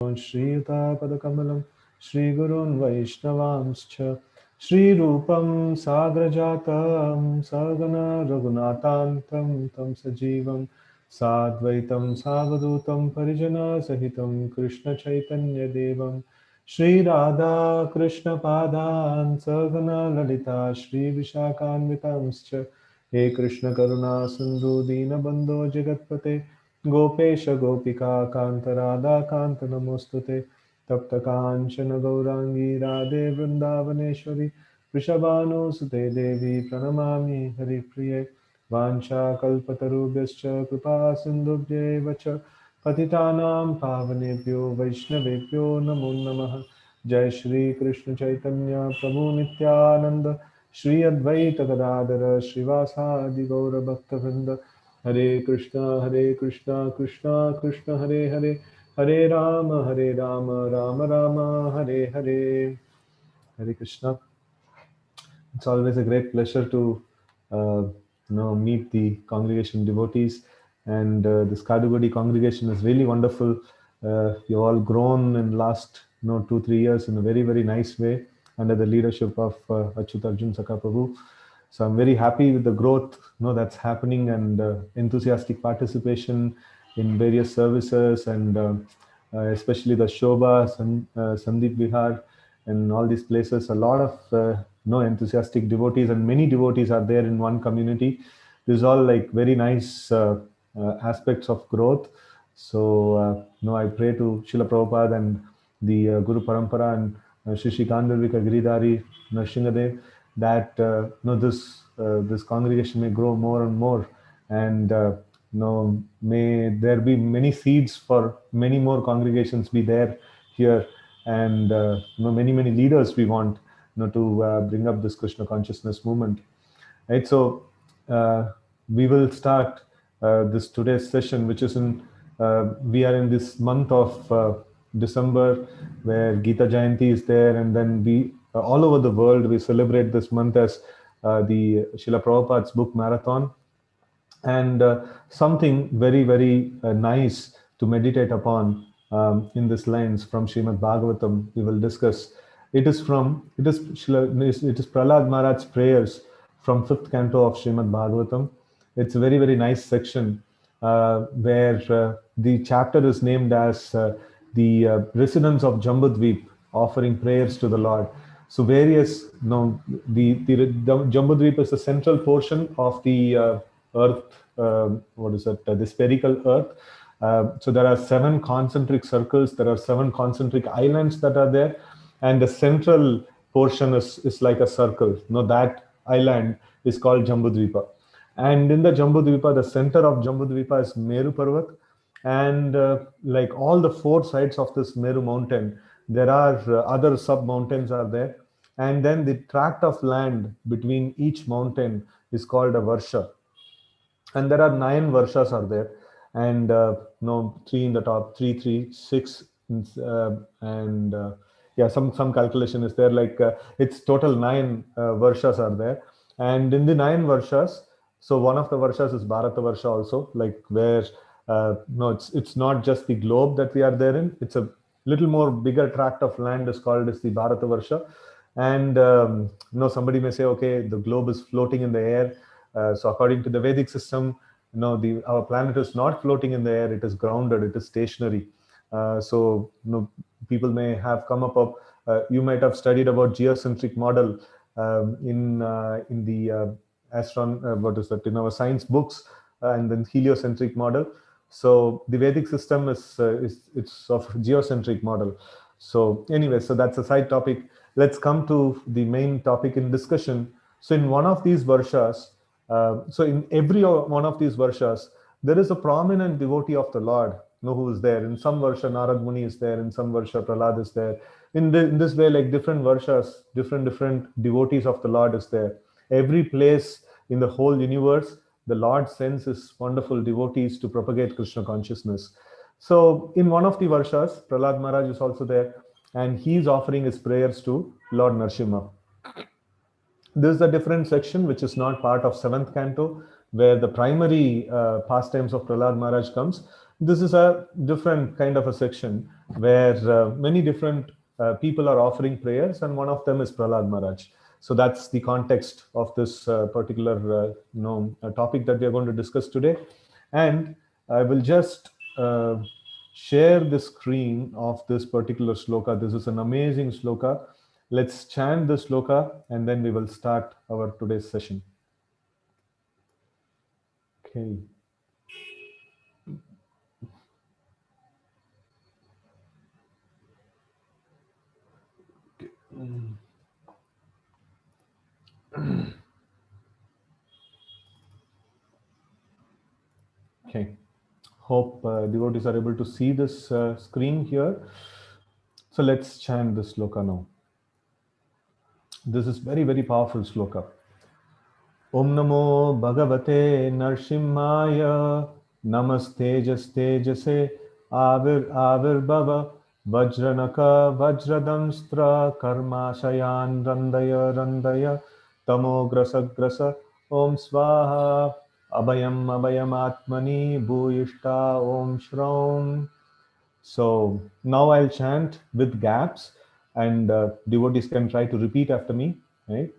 Shriyuta Shri Gurun Vaishnavanscha Shri Rupam Sagrajatam Sagana Raghunatantam Tam Sajivam Sadvaitam Savadutam Parijana Sahitam Krishna Chaitanya Devam Shri Radha Krishna Padan Sagana Lalita Shri Vishakhanvitamscha He Krishna Karuna Sindhu Dina Bandho Jagatpate Gopesha Gopika Kanta Radha Kanta Namostute Tapta Kanchana Gaurangi Radhe Vrindavaneshwari Vrishabhanu Sute Devi Pranamami Hari Priye Vancha Kalpatarubhyascha Kripa Sindhubhye Vacha Patitanam Pavanebhyo Vaishnavebhyo Namo Namaha Jai Shri Krishna Chaitanya Prabhu Nityananda Shri Advaita Gadadara Srivasadi Gaura Bhakta Hare Krishna, Krishna Krishna, Hare Hare, Hare Rama, Rama Rama, Hare Hare. Hare Krishna. It's always a great pleasure to meet the congregation devotees, and this Kadugodi congregation is really wonderful. You've all grown in last 2-3 years in a very very nice way under the leadership of Achyut Arjun Saka Prabhu. So I'm very happy with the growth that's happening, and enthusiastic participation in various services, and especially the Shobha, Sandeep Vihar, and all these places. A lot of enthusiastic devotees, and many devotees are there in one community. This is all like very nice aspects of growth. So I pray to Srila Prabhupada and the Guru Parampara and Shri Shri Gandharvika Giridhari Narsinghadev, that this congregation may grow more and more, and may there be many seeds for many more congregations be there here, and many many leaders we want to bring up this Krishna consciousness movement. Right, so we will start this today's session, which is we are in this month of December, where Gita Jayanti is there, and then we all over the world we celebrate this month as the Srila Prabhupada's book marathon, and something very very nice to meditate upon in this lines from Srimad Bhagavatam we will discuss. It is Prahlad Maharaj's prayers from 5th canto of Srimad Bhagavatam. It's a very very nice section where the chapter is named as the residents of Jambudvip offering prayers to the Lord. So various, the Jambudvip is the central portion of the earth, the spherical earth. So there are 7 concentric circles, there are 7 concentric islands that are there, and the central portion is like a circle. That island is called Jambudvipa. And in the Jambudvipa, the center of Jambudvipa is Meru Parvat, and like all the 4 sides of this Meru mountain, there are other sub mountains are there, and then the tract of land between each mountain is called a Varsha, and there are 9 Varshas are there, and 3 in the top, 3, 3, 6, and some calculation is there, like it's total 9 Varshas are there, and in the 9 Varshas, so one of the Varshas is Bharata Varsha also, like where it's not just the globe that we are there in, it's a little more bigger tract of land is called as the Bharata Varsha. And somebody may say, okay, the globe is floating in the air. So according to the Vedic system, our planet is not floating in the air, it is grounded, it is stationary. So people may have come up you might have studied about geocentric model in the in our science books, and then heliocentric model. So the Vedic system it's of geocentric model. So anyway, so that's a side topic. Let's come to the main topic in discussion. So in one of these varshas, so in every one of these varshas, there is a prominent devotee of the Lord, who is there. In some varsha, Narad Muni is there. In some varsha, Prahlad is there. In this way, like different varshas, different devotees of the Lord is there. Every place in the whole universe, the Lord sends his wonderful devotees to propagate Krishna consciousness. So in one of the varshas, Prahlad Maharaj is also there, and he is offering his prayers to Lord Narsimha. This is a different section which is not part of 7th canto, where the primary pastimes of Prahlad Maharaj comes. This is a different kind of a section where many different people are offering prayers, and one of them is Prahlad Maharaj. So that's the context of this particular topic that we are going to discuss today. And I will just share the screen of this particular sloka. This is an amazing sloka. Let's chant the sloka and then we will start our today's session. Okay. Okay. Hope devotees are able to see this screen here. So let's chant this sloka now. This is very, very powerful sloka. Om Namo Bhagavate Narsimhaya Namastejastejase Avir Bhava Vajranaka Vajradamstra Karmashayan Randaya Tamo Grasa Om Swaha Abhayam Atmani Bhuyishta Om Shraum. So now I'll chant with gaps, and devotees can try to repeat after me. Right?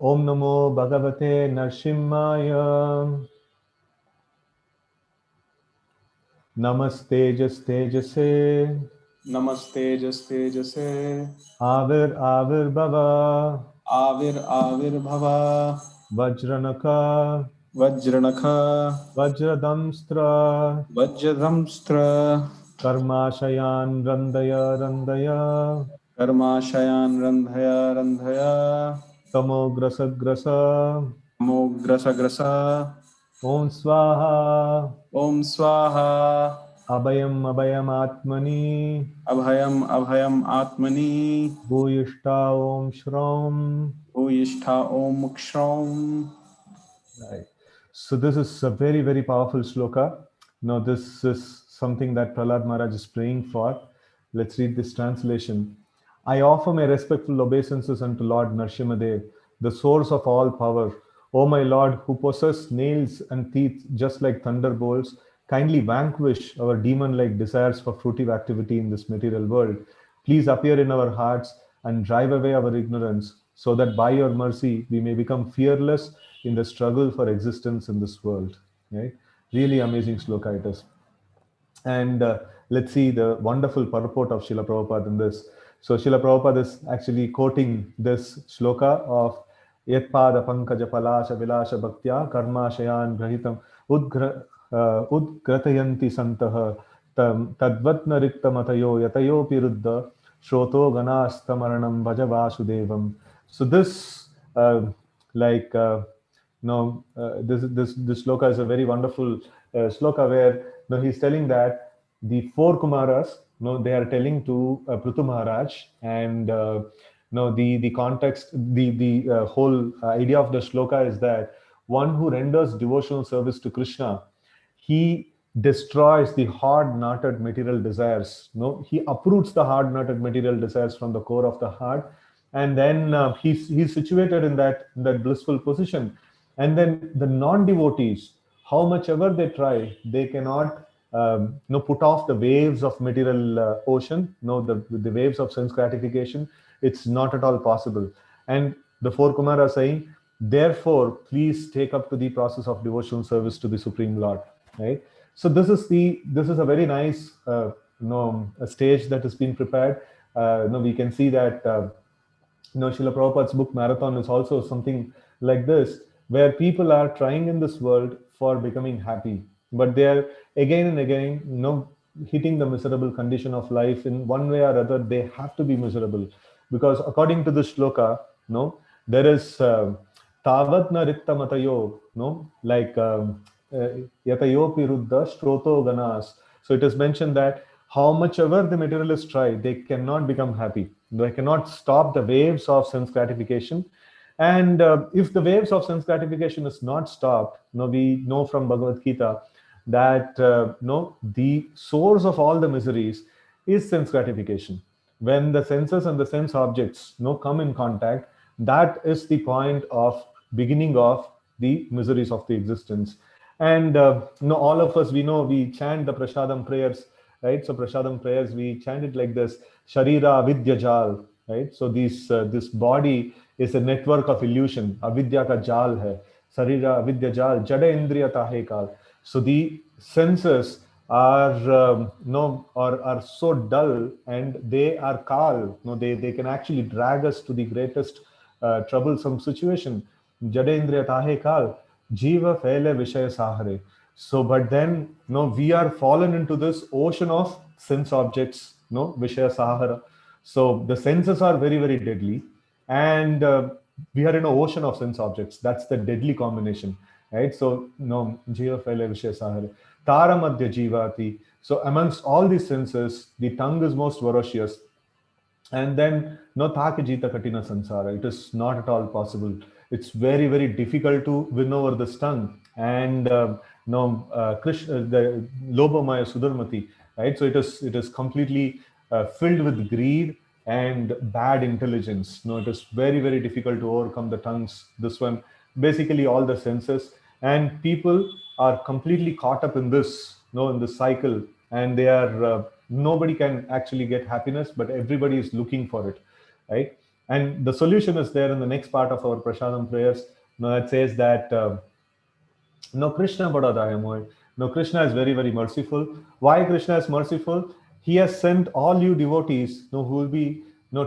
Om Namo Bhagavate Narsimhaya Namastejastejase Namastejase Avir Bhava Avir Bhava Vajranaka Vajranakha Vajradamstra Vajradhamstra Karmashayan Randaya Karmashayan Randhaya Grasa Grasa Grasa Om Swaha Om Swaha Abhayam Atmani Abhayam Atmani Bhuyishta Om Shraum. Uyishtha Om Mukshram. Right. So this is a very, very powerful sloka. Now this is something that Prahlad Maharaj is praying for. Let's read this translation. I offer my respectful obeisances unto Lord Narsimadev, the source of all power. O my Lord, who possess nails and teeth just like thunderbolts, kindly vanquish our demon-like desires for fruitive activity in this material world. Please appear in our hearts and drive away our ignorance, so that by your mercy we may become fearless in the struggle for existence in this world. Right? Really amazing sloka it is. And let's see the wonderful purport of Srila Prabhupada in this. So Srila Prabhupada is actually quoting this shloka of Yatpada Pankaja Palasha Vilasha Bhaktya Karma Shayan Grahitam Udgratayanti Santaha Tadvatna Rikta Matayo Yatayo Piruddha Shroto Ganastamaranam Bhaja Vasudevam. So this like this sloka is a very wonderful sloka where he's telling that the four Kumaras, they are telling to Prithu Maharaj, and the context, the whole idea of the shloka is that one who renders devotional service to Krishna, he destroys the hard-knotted material desires. No, he uproots the hard-knotted material desires from the core of the heart, and then he's situated in that blissful position. And then the non-devotees, how much ever they try, they cannot put off the waves of material ocean, the waves of sense gratification. It's not at all possible. And the four Kumara are saying, therefore, please take up to the process of devotional service to the Supreme Lord. Right. So this is a very nice a stage that has been prepared. We can see that Srila Prabhupada's book Marathon is also something like this, where people are trying in this world for becoming happy, but they are again and again, hitting the miserable condition of life in one way or other. They have to be miserable because, according to the shloka, there is tavat na rikta matayo, like yatayo piruddha shroto ganas. So it is mentioned that how much ever the materialists try, they cannot become happy. They cannot stop the waves of sense gratification. And if the waves of sense gratification is not stopped, we know from Bhagavad Gita that the source of all the miseries is sense gratification. When the senses and the sense objects come in contact, that is the point of beginning of the miseries of the existence. And all of us, we know, we chant the Prasadam prayers, right? So Prasadam prayers, we chant it like this: Sharira Vidya Jal, right? So this body is a network of illusion. Avidya ka jal hai. Sarira Vidya Jal, Jada Indriya Tahe Kal. So the senses are are so dull, and they are kal. They can actually drag us to the greatest troublesome situation. Jadendriya tahe kal, jiva fele vishaya sahare. So, but then, we are fallen into this ocean of sense objects, vishaya sahara. So the senses are very, very deadly, and we are in an ocean of sense objects. That's the deadly combination, right? So, jiva fele vishaya sahare. Tara madhya jivati. So amongst all these senses, the tongue is most ferocious, and then no thake jita katina sansara. It is not at all possible. It's very, very difficult to win over this tongue. And no Krishna, the lobamaya sudharmati, right? So it is completely filled with greed and bad intelligence. No, it is very, very difficult to overcome the tongues, this one, basically all the senses. And people are completely caught up in this, in this cycle, and they are nobody can actually get happiness, but everybody is looking for it, right? And the solution is there in the next part of our Prasadam prayers. It says that no, Krishna bada dayamoy. No, Krishna is very, very merciful. Why Krishna is merciful? He has sent all you devotees, who will be,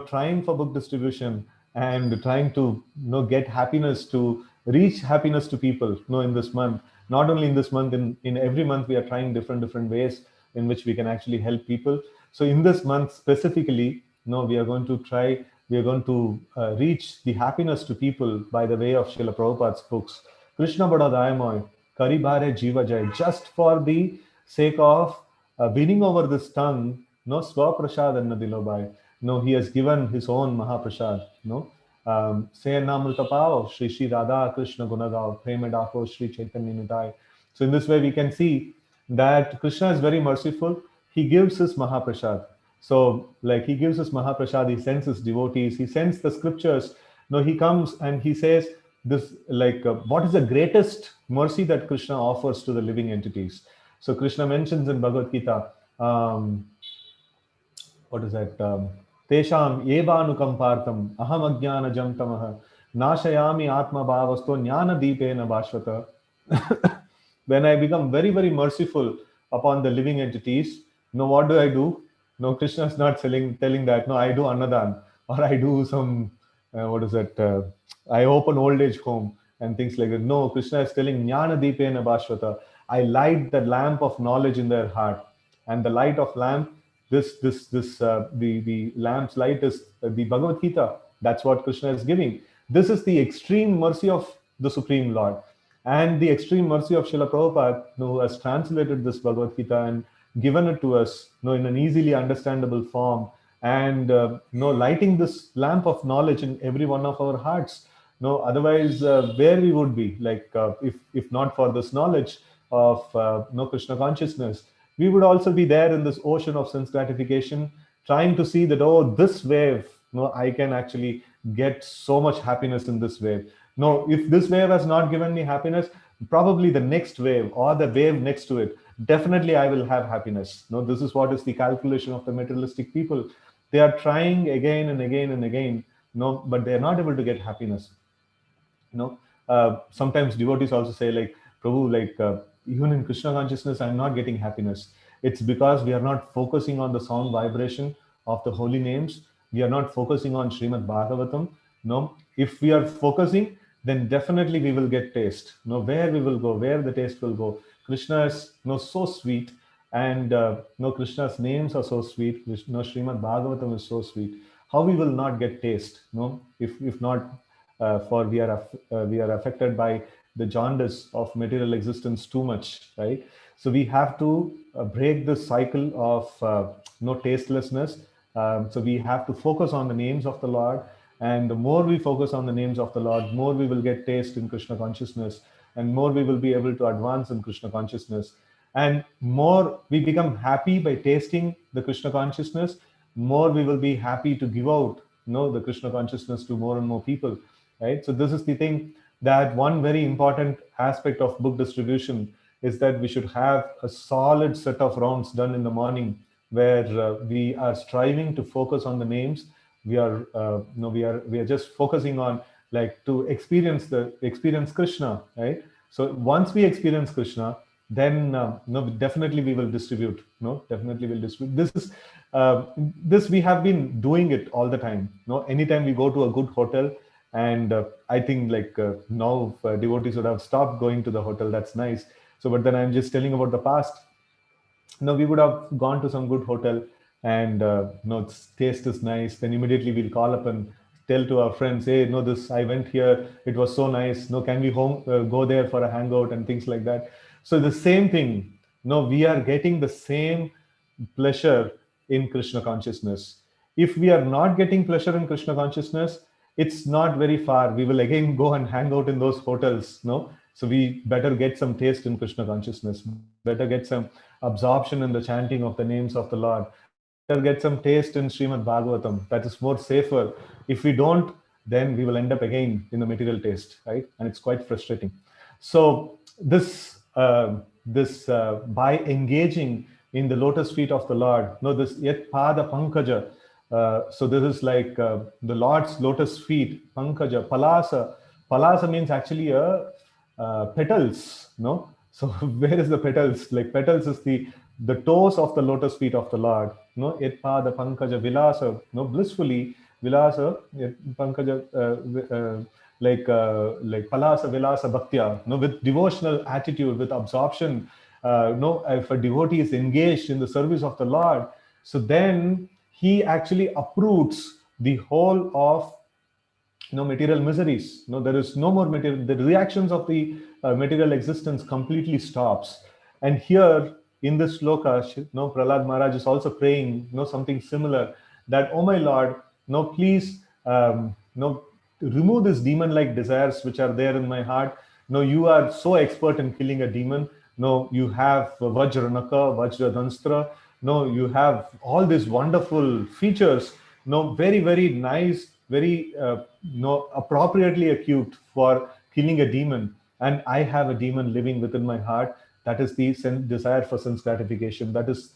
trying for book distribution and trying to, get happiness, to reach happiness to people, in this month. Not only in this month, in every month we are trying different ways in which we can actually help people. So in this month specifically, we are going to try. We are going to reach the happiness to people by the way of Srila Prabhupada's books. Krishna Bada Dayamoy, Karibare Jiva Jai, just for the sake of winning over this tongue, no Swaprasad and Nadilobai. No, he has given his own Mahaprasad. No, Say Namrutapao, Shri Shri Radha Krishna Gunagao, Premedako Shri Chaitanya Nidai. So in this way, we can see that Krishna is very merciful. He gives his Mahaprasad. So, like, he gives us Mahaprasad, he sends his devotees, he sends the scriptures. He comes and he says, this, like, what is the greatest mercy that Krishna offers to the living entities? So, Krishna mentions in Bhagavad Gita, what is that? Tesham evanukampartam aham ajnanajam tamaha nashayami atma bhavasto jnana deepena bhashvata. When I become very, very merciful upon the living entities, what do I do? No, Krishna is not telling that. No, I do annadan, or I do some, what is that? I open old age home and things like that. No, Krishna is telling jnana deepena bhashvata. I light the lamp of knowledge in their heart, and the light of lamp, the lamp's light is the Bhagavad Gita. That's what Krishna is giving. This is the extreme mercy of the Supreme Lord, and the extreme mercy of Srila Prabhupada, who has translated this Bhagavad Gita and given it to us, in an easily understandable form, and lighting this lamp of knowledge in every one of our hearts. No, otherwise, where we would be, like, if not for this knowledge of no Krishna consciousness, we would also be there in this ocean of sense gratification, trying to see that, oh, this wave, I can actually get so much happiness in this wave. No, if this wave has not given me happiness, probably the next wave or the wave next to it, definitely I will have happiness. No, this is what is the calculation of the materialistic people. They are trying again and again and again, but they are not able to get happiness. Sometimes devotees also say, like, Prabhu, like, even in Krishna consciousness, I'm not getting happiness. It's because we are not focusing on the sound vibration of the holy names. We are not focusing on Srimad Bhagavatam. No, if we are focusing, then definitely we will get taste. Where we will go, where the taste will go. Krishna is so sweet, and Krishna's names are so sweet. Srimad Bhagavatam is so sweet. How we will not get taste? If not for we are affected by the jaundice of material existence too much, right? So we have to break this cycle of no tastelessness. So we have to focus on the names of the Lord, and the more we focus on the names of the Lord, more we will get taste in Krishna consciousness, and more we will be able to advance in Krishna consciousness, and more we become happy by tasting the Krishna consciousness, more we will be happy to give out the Krishna consciousness to more and more people, right? So this is the thing, that one very important aspect of book distribution is that we should have a solid set of rounds done in the morning, where we are striving to focus on the names. We are we are just focusing on, like, to experience Krishna, right? So once we experience Krishna, then no, definitely we will distribute. No, definitely will distribute. This we have been doing it all the time. No, anytime we go to a good hotel, and I think, like, now devotees would have stopped going to the hotel. That's nice. So, but then I'm just telling about the past. No, we would have gone to some good hotel, and no, its taste is nice. Then immediately we'll call up and tell to our friends, hey, no, this, I went here, it was so nice. No, can we go there for a hangout and things like that. So the same thing. No, we are getting the same pleasure in Krishna consciousness. If we are not getting pleasure in Krishna consciousness, it's not very far. We will again go and hang out in those hotels. No, so we better get some taste in Krishna consciousness. Better get some absorption in the chanting of the names of the Lord. Better get some taste in Srimad Bhagavatam. That is more safer. If we don't, then we will end up again in the material taste, right? And it's quite frustrating. So this by engaging in the lotus feet of the Lord, no, this yet pada pankaja. So this is like the Lord's lotus feet, pankaja, palasa. Palasa means actually a petals, no? So where is the petals? Like, petals is the toes of the lotus feet of the Lord. No, yet pada pankaja vilasa, no, blissfully vilasa, yet pankaja, like palasa vilasa bhaktya, no, with devotional attitude, with absorption. No, if a devotee is engaged in the service of the Lord, so then he actually uproots the whole of no material miseries. No, there is no more material. The reactions of the material existence completely stops. And here in this sloka, no, Prahlad Maharaj is also praying, no, something similar, that, oh my Lord, no, please, no, remove these demon-like desires which are there in my heart. No, you are so expert in killing a demon. No, you have Vajranaka, Vajradanstra. No, you have all these wonderful features. No, very, very nice, very no, appropriately equipped for killing a demon. And I have a demon living within my heart. That is the desire for sense gratification. That is,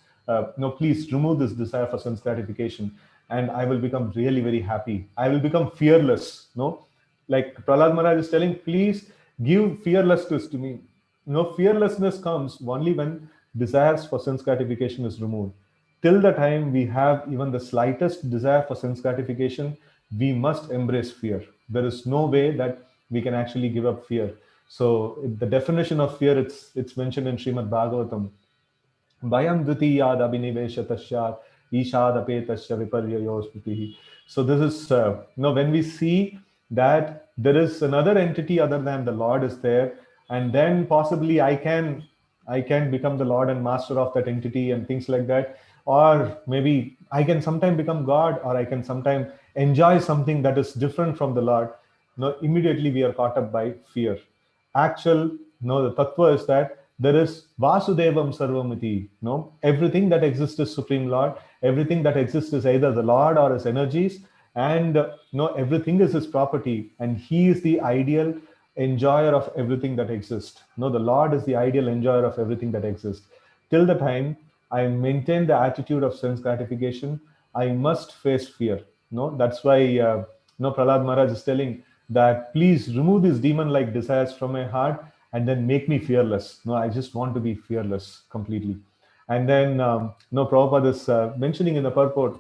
no, please remove this desire for sense gratification, and I will become really very happy. I will become fearless. No, like Prahlad Maharaj is telling, please give fearlessness to me. No, fearlessness comes only when desires for sense gratification is removed. Till the time we have even the slightest desire for sense gratification, we must embrace fear. There is no way that we can actually give up fear. So the definition of fear, it's mentioned in Srimad Bhagavatam. Bhayam dvitiyad abhiniveshatasya ishadapetasya viparyayospitihi. So this is, when we see that there is another entity other than the Lord is there, and then possibly I can become the Lord and master of that entity and things like that. Or maybe I can sometime become God, or I can sometime enjoy something that is different from the Lord. No, immediately we are caught up by fear. Actual, no, the tattva is that there is Vasudevam Sarvamiti. No, everything that exists is Supreme Lord. Everything that exists is either the Lord or his energies, and no, everything is his property, and he is the ideal enjoyer of everything that exists. No, the Lord is the ideal enjoyer of everything that exists. Till the time I maintain the attitude of sense gratification, I must face fear. No, that's why Prahlad Maharaj is telling that, please remove these demon-like desires from my heart, and then make me fearless. No, I just want to be fearless completely. And then Prabhupada is mentioning in the purport.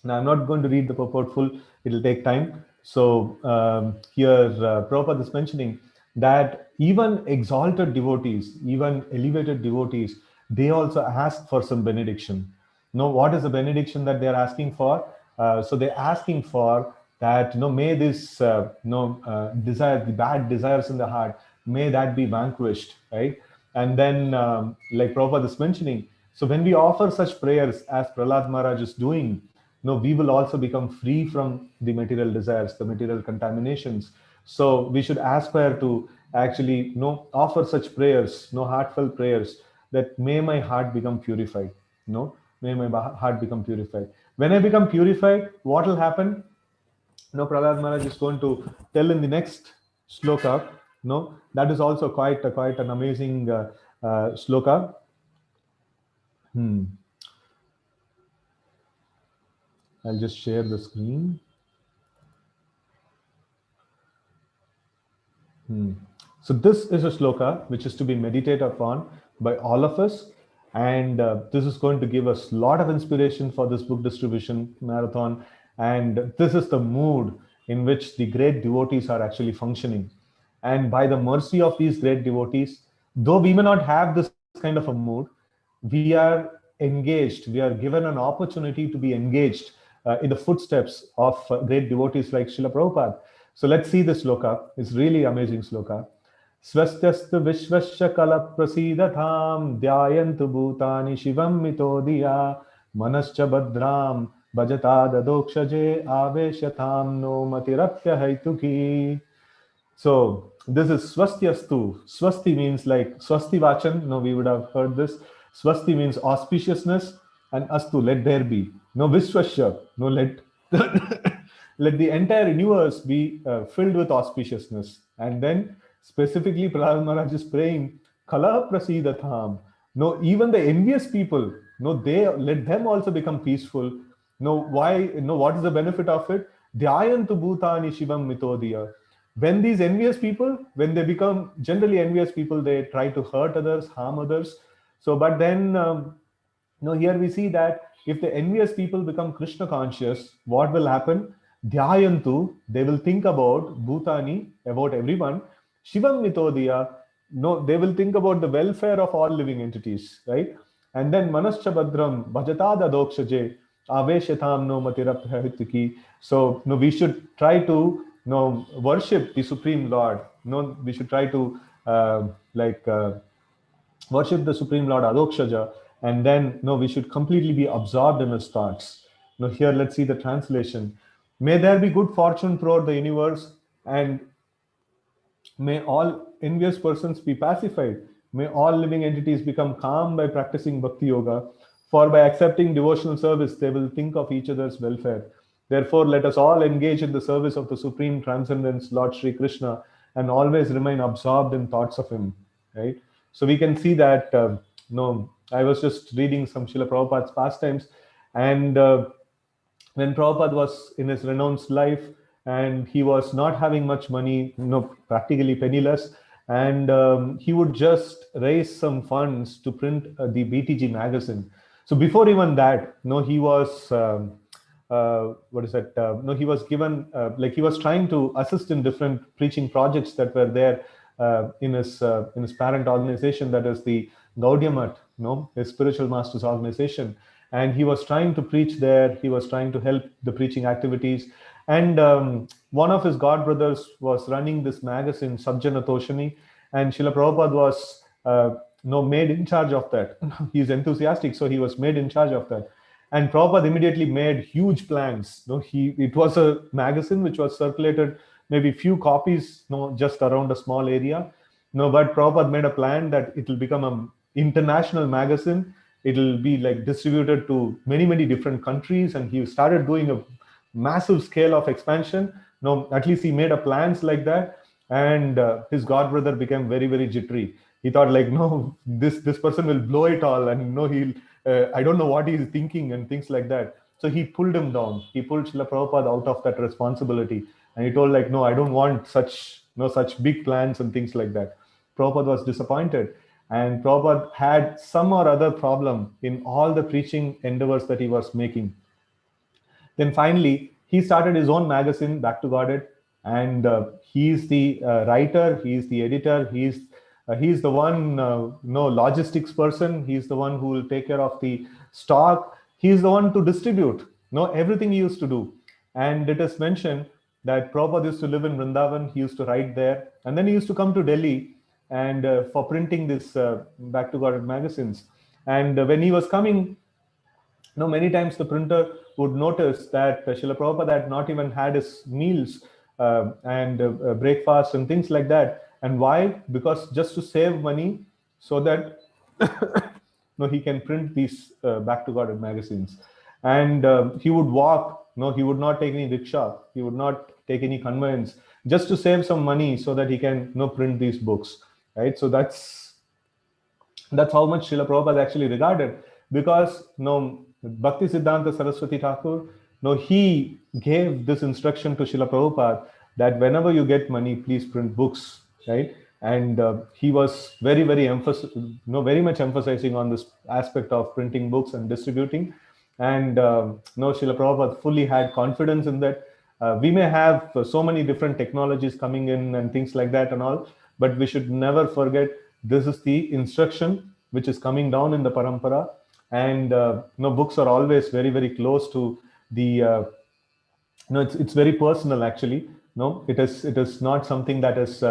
Now, I'm not going to read the purport full, it'll take time. So, here Prabhupada is mentioning that even exalted devotees, even elevated devotees, they also ask for some benediction. Now, what is the benediction that they're asking for? So, they're asking for that, may this, desire, the bad desires in the heart, may that be vanquished, right? And then, like Prabhupada is mentioning, so when we offer such prayers as Prahlad Maharaj is doing, we will also become free from the material desires, the material contaminations. So we should aspire to actually offer such prayers, heartfelt prayers, that may my heart become purified. May my heart become purified. When I become purified, what will happen? Prahlad Maharaj is going to tell in the next sloka. That is also quite an amazing Shloka. I'll just share the screen. So this is a shloka which is to be meditated upon by all of us, and this is going to give us a lot of inspiration for this book distribution marathon. And this is the mood in which the great devotees are actually functioning. And by the mercy of these great devotees, though we may not have this kind of a mood, we are engaged. We are given an opportunity to be engaged in the footsteps of great devotees like Srila Prabhupada. So let's see this sloka. It's really amazing sloka. Swastyastu vishvasya kala prasidatham dhyayantu bhutani shivam mitodiya manascha badram bhajata dadokshaje aveshyatham no matirapya haituki. So this is swastyastu. Swasti means like swasti vachan. No, we would have heard this. Swasti means auspiciousness, and astu, let there be. No, visvasya. No, let let the entire universe be filled with auspiciousness. And then specifically, Prahlad Maharaj is praying, Kala prasidatham. No, even the envious people, no, they let them also become peaceful. No, why? No, what is the benefit of it? Dhyayantu bhutani shivam mitodiya. When these envious people, when they become generally envious people, they try to hurt others, harm others. So, but then here we see that if the envious people become Krishna conscious, what will happen? Dhyayantu, they will think about Bhutani, about everyone. Shivam Mitodiya, no, they will think about the welfare of all living entities, right? And then Manascha Badram, Bhajatada Dokshaje, Aveshatham no Matirapahitiki. So, no, we should try to worship the Supreme Lord. No, we should try to worship the Supreme Lord Adokshaja, and then we should completely be absorbed in his thoughts. Now, here let's see the translation. May there be good fortune throughout the universe, and may all envious persons be pacified. May all living entities become calm by practicing Bhakti Yoga. For by accepting devotional service, they will think of each other's welfare. Therefore, let us all engage in the service of the Supreme Transcendence, Lord Sri Krishna, and always remain absorbed in thoughts of him. Right? So we can see that, I was just reading some Srila Prabhupada's pastimes, and when Prabhupada was in his renounced life and he was not having much money, practically penniless, and he would just raise some funds to print the BTG magazine. So before even that, he was he was given he was trying to assist in different preaching projects that were there in his parent organization, that is the Gaudiya Math, his spiritual masters organization. And he was trying to preach there. He was trying to help the preaching activities. And one of his god brothers was running this magazine, Sajjana Toshani, and Srila Prabhupada was made in charge of that. He's enthusiastic, so he was made in charge of that. And Prabhupada immediately made huge plans. It was a magazine which was circulated, maybe few copies, just around a small area. But Prabhupada made a plan that it will become an international magazine. It will be like distributed to many, many different countries. And he started doing a massive scale of expansion. At least he made a plans like that. And his god brother became very, very jittery. He thought like, this person will blow it all, and he'll I don't know what he's thinking and things like that. So he pulled him down. He pulled Srila Prabhupada out of that responsibility, and he told like, no, I don't want such big plans and things like that. Prabhupada was disappointed, and Prabhupada had some or other problem in all the preaching endeavors that he was making. Then finally, he started his own magazine, Back to Godhead, and he's the writer, he's the editor, he's the one logistics person. He's the one who will take care of the stock. He's the one to distribute everything he used to do. And it is mentioned that Prabhupada used to live in Vrindavan. He used to write there, and then he used to come to Delhi and for printing this Back to Godhead magazines. And when he was coming, many times the printer would notice that Srila Prabhupada had not even had his meals and breakfast and things like that. And why? Because just to save money, so that he can print these Back to Godhead magazines. And he would walk. He would not take any rickshaw. He would not take any conveyance, just to save some money so that he can print these books. Right. So that's That's how much Srila Prabhupada actually regarded, because Bhakti Siddhanta Saraswati Thakur, he gave this instruction to Srila Prabhupada that whenever you get money, please print books, right? And he was very much emphasizing on this aspect of printing books and distributing. And Srila Prabhupada fully had confidence in that. We may have so many different technologies coming in and things like that and all, but we should never forget this is the instruction which is coming down in the parampara. And books are always very, very close to the no, it's very personal actually. No, it is not something that is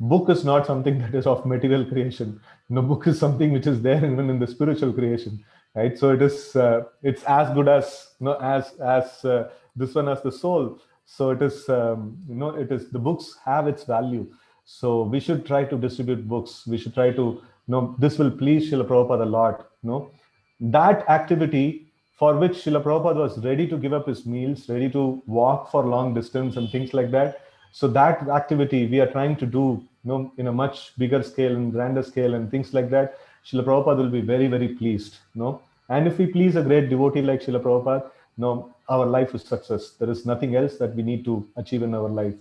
book is not something that is of material creation. No, book is something which is there even in the spiritual creation, right? So it's as good as as this one as the soul. So it is it is, the books have its value. So we should try to distribute books. We should try to, this will please Srila Prabhupada a lot. That activity for which Srila Prabhupada was ready to give up his meals, ready to walk for long distance and things like that. So that activity we are trying to do, in a much bigger scale and grander scale and things like that. Srila Prabhupada will be very, very pleased. And if we please a great devotee like Srila Prabhupada, our life is success. There is nothing else that we need to achieve in our life.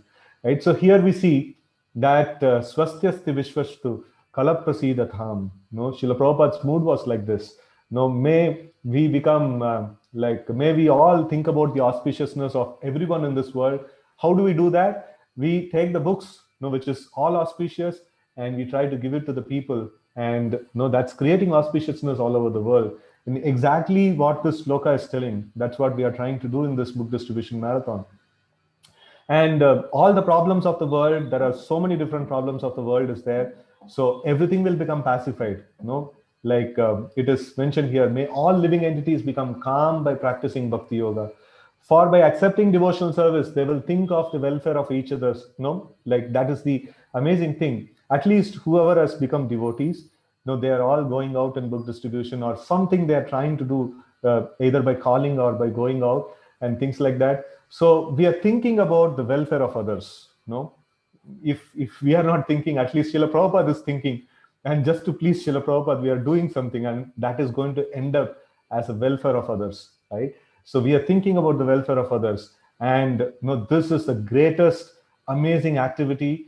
Right? So here we see that swastyasti vishvastu kalaprasidatham. Srila Prabhupada's mood was like this. May we become may we all think about the auspiciousness of everyone in this world. How do we do that? We take the books, which is all auspicious, and we try to give it to the people. And that's creating auspiciousness all over the world. And exactly what this sloka is telling, that's what we are trying to do in this book distribution marathon. And all the problems of the world, there are so many different problems of the world is there. So everything will become pacified. Like it is mentioned here, may all living entities become calm by practicing bhakti yoga. For by accepting devotional service, they will think of the welfare of each other's. Like that is the amazing thing. At least whoever has become devotees, they are all going out in book distribution or something they are trying to do, either by calling or by going out and things like that. So we are thinking about the welfare of others. If we are not thinking, at least Srila Prabhupada is thinking, and just to please Srila Prabhupada, we are doing something, and that is going to end up as a welfare of others, right? So we are thinking about the welfare of others, and this is the greatest amazing activity,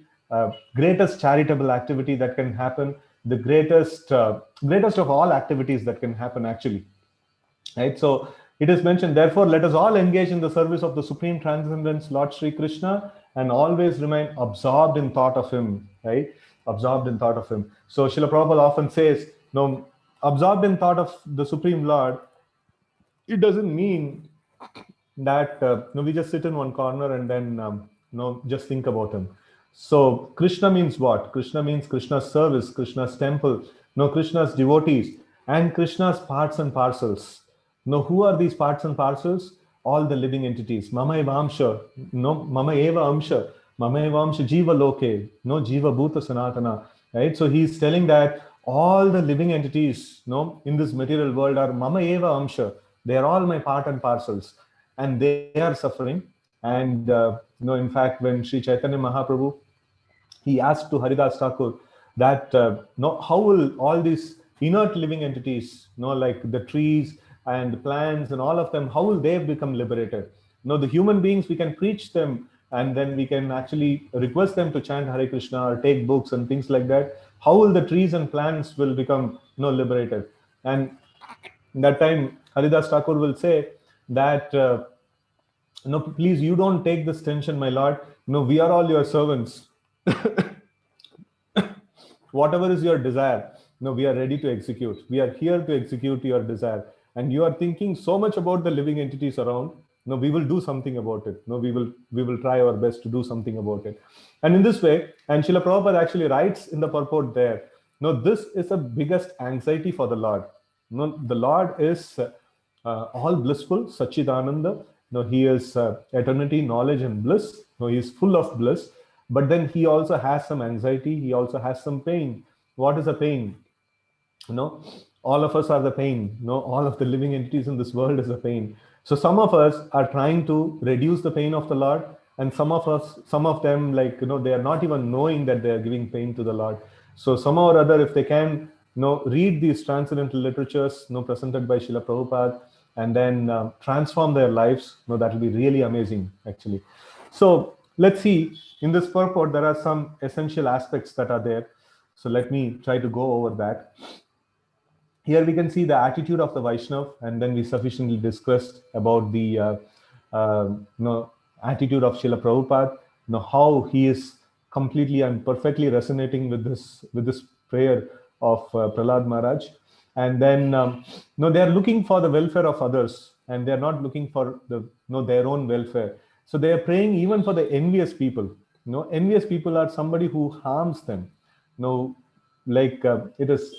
greatest charitable activity that can happen, the greatest of all activities that can happen actually. Right? So it is mentioned, therefore, let us all engage in the service of the Supreme Transcendence, Lord Sri Krishna, and always remain absorbed in thought of him, right? Absorbed in thought of him. So Srila Prabhupada often says, absorbed in thought of the Supreme Lord, it doesn't mean that we just sit in one corner and then just think about him. So Krishna means what? Krishna means Krishna's service, Krishna's temple, Krishna's devotees, and Krishna's parts and parcels. Who are these parts and parcels? All the living entities. Mama eva amsha, mama eva amsha, mama eva amsha jiva loke, jiva bhuta sanatana. Right? So he's telling that all the living entities, in this material world are mama eva amsha. They are all my part and parcels, and they are suffering. And in fact, when Sri Chaitanya Mahaprabhu, he asked to Haridas Thakur that how will all these inert living entities, like the trees and the plants and all of them, how will they become liberated? The human beings, we can preach them, and then we can actually request them to chant Hare Krishna or take books and things like that. How will the trees and plants will become liberated? And that time Haridas Thakur will say that no, please, you don't take this tension, my lord. No, we are all your servants. Whatever is your desire, we are ready to execute. We are here to execute your desire. And you are thinking so much about the living entities around. We will do something about it. We will try our best to do something about it. And in this way, and Srila Prabhupada actually writes in the purport there, this is the biggest anxiety for the Lord. The Lord is all blissful, Sachidananda. He is eternity, knowledge, and bliss. He is full of bliss. But then he also has some anxiety. He also has some pain. What is a pain? All of us are the pain. All of the living entities in this world is a pain. So some of us are trying to reduce the pain of the Lord, and some of them, they are not even knowing that they are giving pain to the Lord. So somehow or other, if they can, read these transcendental literatures, presented by Srila Prabhupada, and then transform their lives. That will be really amazing, actually. So let's see. In this purport, there are some essential aspects that are there. So let me try to go over that. Here we can see the attitude of the Vaishnav, and then we sufficiently discussed about the uh, you know, attitude of Srila Prabhupada, how he is completely and perfectly resonating with this prayer of Prahlad Maharaj. And then they are looking for the welfare of others, and they are not looking for their own welfare. So they are praying even for the envious people. Envious people are somebody who harms them. Like it is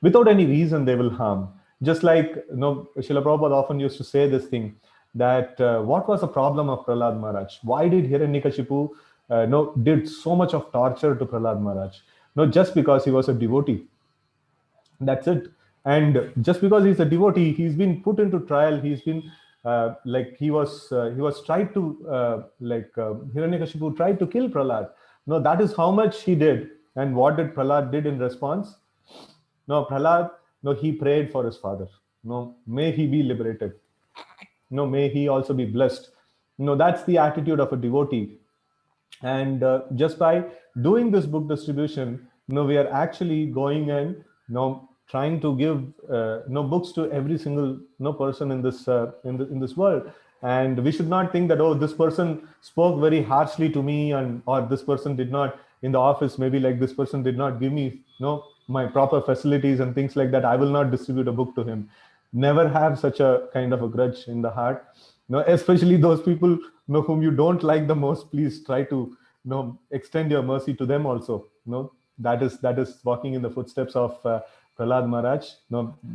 without any reason they will harm. Just like Srila Prabhupada often used to say this thing, that what was the problem of Prahlad Maharaj? Why did Hiranyakashipu did so much of torture to Prahlad Maharaj? Just because he was a devotee. That's it. And just because he's a devotee, he's been put into trial. He's been he was tried to Hiranyakashipu tried to kill Prahlad. That is how much he did. And what did Prahlad did in response? Prahlad, he prayed for his father. May he be liberated. May he also be blessed. That's the attitude of a devotee. And just by doing this book distribution, we are actually going and trying to give books to every single person in this in this world. And we should not think that, oh, this person spoke very harshly to me, or this person did not in the office, maybe like this person did not give me my proper facilities and things like that, I will not distribute a book to him. Never have such a kind of a grudge in the heart. Especially those people whom you don't like the most, please try to extend your mercy to them also. That is walking in the footsteps of Prahlad Maharaj,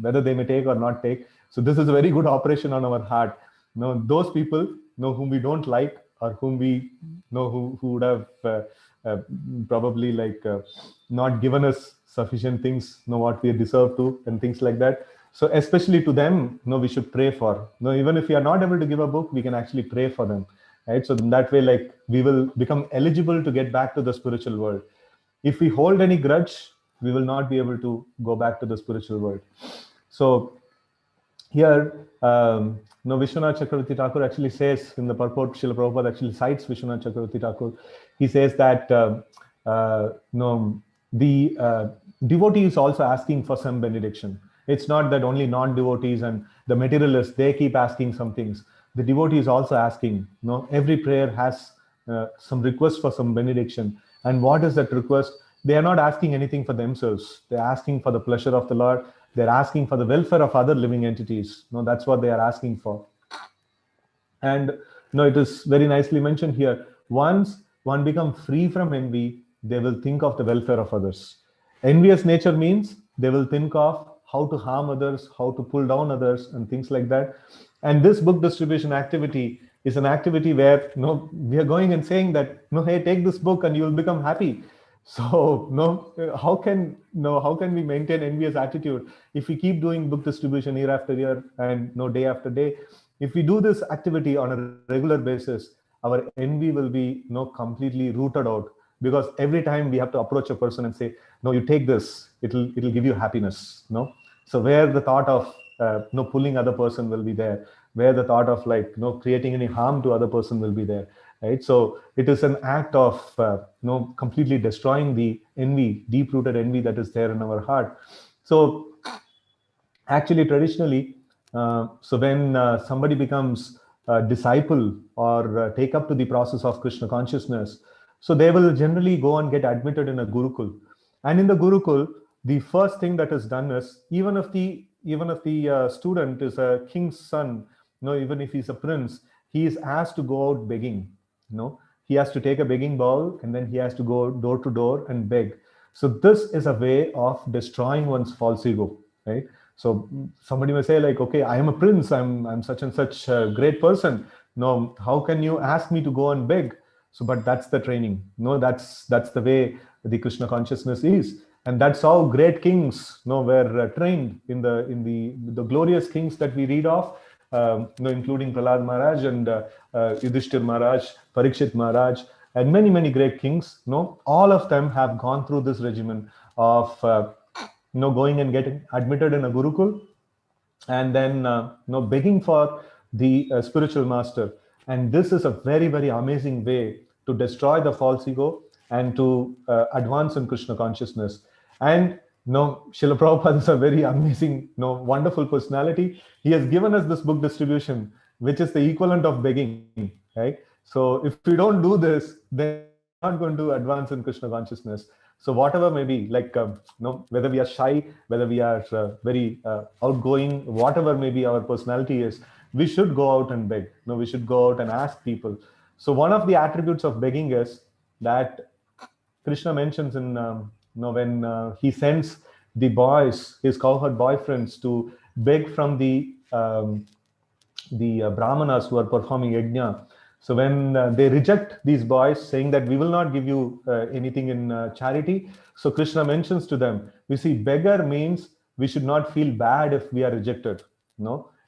whether they may take or not take. So this is a very good operation on our heart. Those people whom we don't like, or whom we who would have probably not given us sufficient things, what we deserve to, and things like that. So especially to them, we should pray for. Even if we are not able to give a book, we can actually pray for them, right? So in that way, we will become eligible to get back to the spiritual world. If we hold any grudge, we will not be able to go back to the spiritual world. So here, Vishwanath Chakravarti Thakur actually says in the purport, Srila Prabhupada actually cites Vishwanath Chakravarti Thakur. He says that the devotee is also asking for some benediction. It's not that only non-devotees and the materialists, they keep asking some things. The devotee is also asking. Every prayer has some request for some benediction. And what is that request? They are not asking anything for themselves. They're asking for the pleasure of the Lord. They're asking for the welfare of other living entities. That's what they are asking for. And it is very nicely mentioned here. Once one becomes free from envy, they will think of the welfare of others. Envious nature means they will think of how to harm others, how to pull down others, and things like that. And this book distribution activity is an activity where we are going and saying that hey, take this book and you will become happy. So how can we maintain envious attitude if we keep doing book distribution year after year and day after day? If we do this activity on a regular basis, our envy will be completely rooted out, because every time we have to approach a person and say, no, you take this, it'll give you happiness. So where the thought of pulling other person will be there, where the thought of creating any harm to other person will be there, right? So it is an act of completely destroying the envy, deep-rooted envy that is there in our heart. So actually, traditionally, so when somebody becomes a disciple or take up to the process of Krishna consciousness, so they will generally go and get admitted in a Gurukul. And in the Gurukul, the first thing that is done is, even if the student is a king's son, even if he's a prince, he is asked to go out begging. He has to take a begging bowl, and then he has to go door to door and beg. So this is a way of destroying one's false ego, right? So somebody may say okay, I am a prince, I'm such and such a great person. No, how can you ask me to go and beg? So, but that's the training. That's the way the Krishna consciousness is, and that's how great kings were trained in the glorious kings that we read of, including Prahlad Maharaj and Yudhishthir Maharaj, Parikshit Maharaj, and many great kings. All of them have gone through this regimen of going and getting admitted in a gurukul, and then begging for the spiritual master. And this is a very, very amazing way to destroy the false ego and to advance in Krishna consciousness. And Srila Prabhupada is a very amazing, wonderful personality. He has given us this book distribution, which is the equivalent of begging, right? So if we don't do this, then we are not going to advance in Krishna consciousness. So whatever may be, like whether we are shy, whether we are very outgoing, whatever maybe our personality is, we should go out and beg. We should go out and ask people. So one of the attributes of begging is that Krishna mentions in when he sends the boys, his cowherd boyfriends, to beg from the brahmanas who are performing yajna. So when they reject these boys, saying that we will not give you anything in charity, so Krishna mentions to them, we see beggar means we should not feel bad if we are rejected.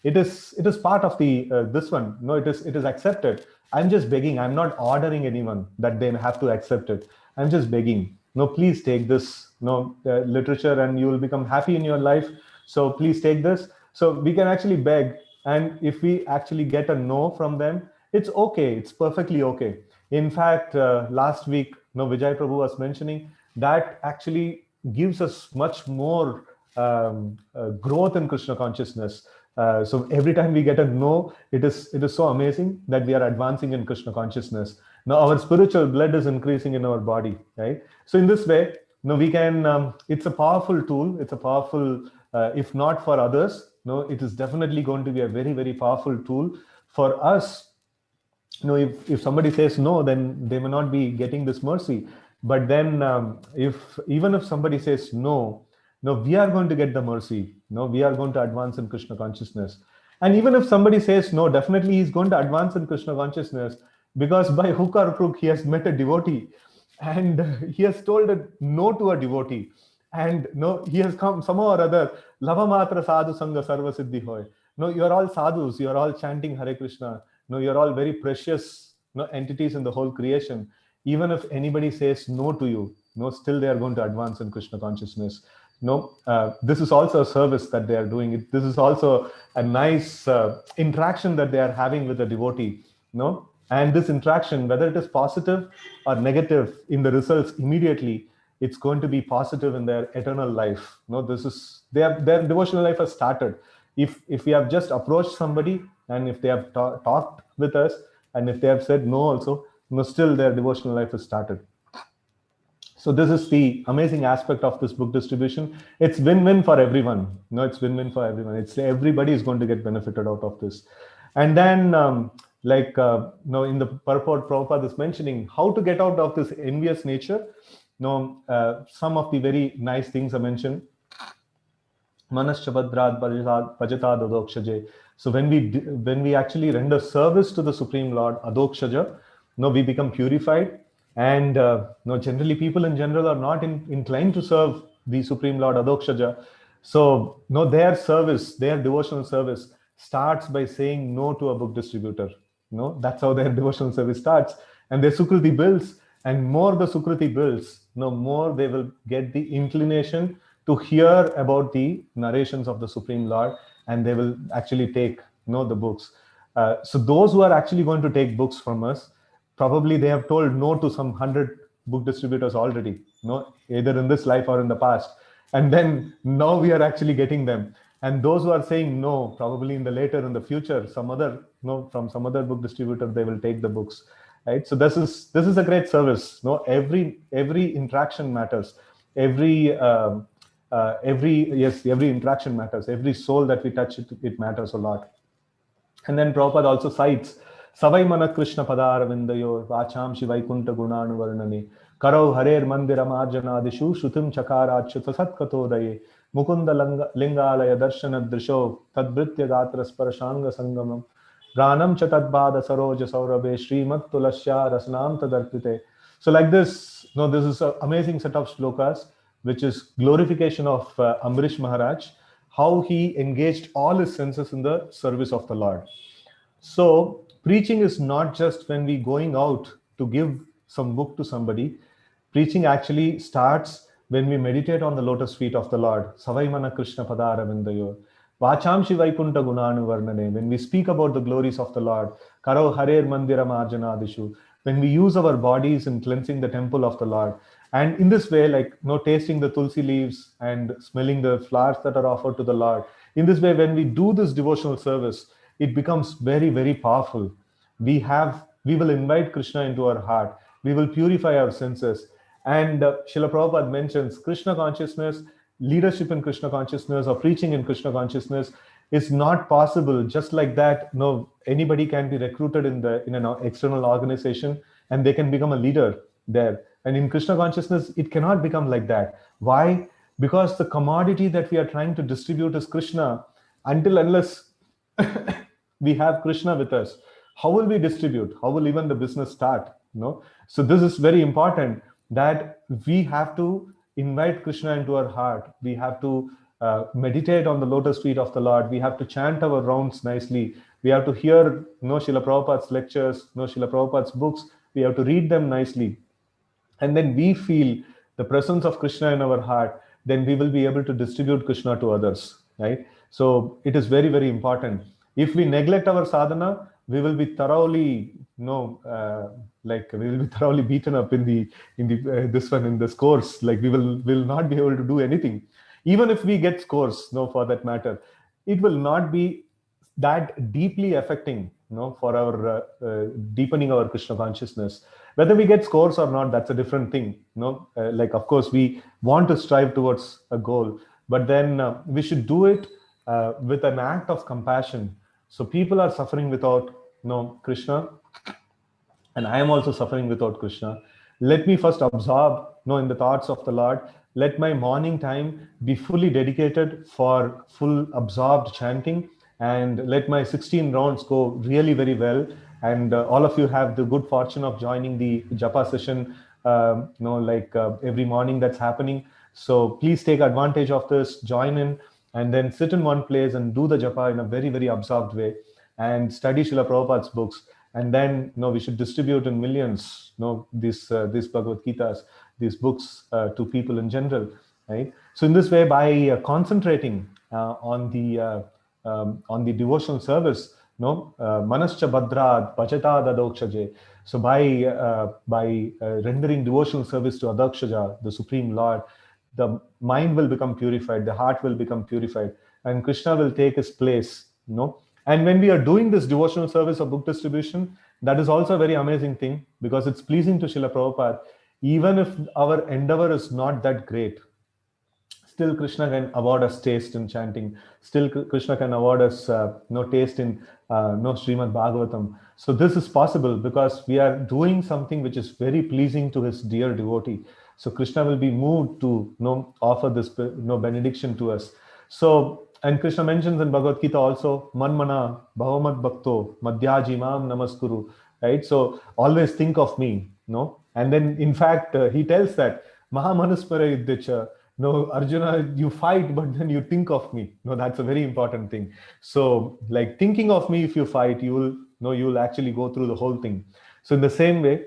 It is part of the this one. No, it is accepted. I'm just begging. I'm not ordering anyone that they have to accept it. I'm just begging. No, please take this literature and you will become happy in your life. So please take this. So we can actually beg, and if we actually get a no from them, it's okay. It's perfectly okay. In fact, last week, Vijay Prabhu was mentioning that actually gives us much more growth in Krishna consciousness. So every time we get a no, it is so amazing that we are advancing in Krishna consciousness. Now our spiritual blood is increasing in our body, right? So in this way, we can. It's a powerful tool. It's a powerful, if not for others, it is definitely going to be a very, very powerful tool for us. If somebody says no, then they may not be getting this mercy. But then, even if somebody says no, we are going to get the mercy. We are going to advance in Krishna consciousness. And even if somebody says no, definitely he's going to advance in Krishna consciousness, because by hook or crook he has met a devotee, and he has told a no to a devotee, and he has come somehow or other. Lava matra sadhu sangha sarva siddhi hoy. No, you are all sadhus. You are all chanting Hare Krishna. No, you're all very precious entities in the whole creation. Even if anybody says no to you, still they are going to advance in Krishna consciousness. This is also a service that they are doing. This is also a nice interaction that they are having with the devotee. And this interaction, whether it is positive or negative in the results immediately, it's going to be positive in their eternal life. This is their devotional life has started. If we have just approached somebody, and if they have talked with us, and if they have said no also, still their devotional life has started. So this is the amazing aspect of this book distribution. It's win-win for everyone. It's win-win for everyone. It's everybody is going to get benefited out of this. And then, in the purport, Prabhupada is mentioning how to get out of this envious nature. Some of the very nice things are mentioned. Manaschabadrad Bhajata Adokshaje. So when we actually render service to the Supreme Lord, Adokshaja, we become purified. And generally people in general are not inclined to serve the Supreme Lord, Adokshaja. So their service, their devotional service starts by saying no to a book distributor. That's how their devotional service starts. And their Sukriti builds, and more the Sukriti builds, more they will get the inclination to hear about the narrations of the Supreme Lord, and they will actually take the books. So those who are actually going to take books from us, probably they have told no to some 100 book distributors already, either in this life or in the past. And then now we are actually getting them. And those who are saying no, probably in the future, some other, from some other book distributor, they will take the books, right? So this is a great service. Every interaction matters. Every interaction matters. Every soul that we touch, it matters a lot. And then Prabhupada also cites Savai Mana Krishna Padar Vindayo Vacham Shivaikunta Gunanu Varnani Karau Harer Mandira Marjanadishu Shutim Chakarachyuta Satkatodaye Mukunda Lingalaya Darshana Drisho Tadbritya Gatra Sparashanga Sangamam Ganam Chatadbada Saroja Saurabe Srimat Tulasya Rasnam Tadarpite. So like this, this is an amazing set of shlokas, which is glorification of Amrish Maharaj, how he engaged all his senses in the service of the Lord. So preaching is not just when we going out to give some book to somebody. Preaching actually starts when we meditate on the lotus feet of the Lord, Savaimana Krishna Padara Vindayo, Vachamshi Vaikunta Gunanu Varnane, when we speak about the glories of the Lord, Karo Harer Mandira Marjanadishu, when we use our bodies in cleansing the temple of the Lord, and in this way, like tasting the tulsi leaves and smelling the flowers that are offered to the Lord, in this way, when we do this devotional service, it becomes very, very powerful. We will invite Krishna into our heart. We will purify our senses. And Srila Prabhupada mentions Krishna consciousness, leadership in Krishna consciousness, or preaching in Krishna consciousness is not possible just like that. No, anybody can be recruited in an external organization and they can become a leader there. And in Krishna consciousness, it cannot become like that. Why? Because the commodity that we are trying to distribute is Krishna. Unless we have Krishna with us, how will we distribute? How will even the business start? So this is very important, that we have to invite Krishna into our heart. We have to meditate on the lotus feet of the Lord. We have to chant our rounds nicely. We have to hear Srila Prabhupada's lectures, Srila Prabhupada's books. We have to read them nicely. And then we feel the presence of Krishna in our heart, then we will be able to distribute Krishna to others, right? So it is very, very important. If we neglect our sadhana, we will be thoroughly, we will be thoroughly beaten up in this course. Like we will not be able to do anything. Even if we get scores, for that matter, it will not be that deeply affecting, for our deepening our Krishna consciousness. Whether we get scores or not, that's a different thing. Of course, we want to strive towards a goal, but then we should do it with an act of compassion. So people are suffering without Krishna, and I am also suffering without Krishna. Let me first absorb in the thoughts of the Lord. Let my morning time be fully dedicated for full absorbed chanting, and let my 16 rounds go really very well. And all of you have the good fortune of joining the japa session every morning that's happening. So please take advantage of this, join in, and then sit in one place and do the japa in a very, very absorbed way, and study Srila Prabhupada's books. And then we should distribute in millions these Bhagavad Gitas, these books to people in general, right? So in this way, by concentrating on the devotional service, manascha badrad pachata dadokshaje. So by rendering devotional service to Adakshaja, the Supreme Lord, the mind will become purified, the heart will become purified, and Krishna will take his place. And when we are doing this devotional service of book distribution, that is also a very amazing thing, because it's pleasing to Srila Prabhupada. Even if our endeavor is not that great, still Krishna can award us taste in chanting. Still Krishna can award us taste in Srimad Bhagavatam. So this is possible because we are doing something which is very pleasing to his dear devotee. So Krishna will be moved to offer this benediction to us. So, and Krishna mentions in Bhagavad Gita also, Manmana Bhavamat Bhakto Madhyajimam Namaskuru, right? So always think of me, and then in fact he tells that Mahamanuspara Yudhicha, Arjuna, you fight, but then you think of me. That's a very important thing. So like thinking of me, if you fight, you will actually go through the whole thing. So in the same way,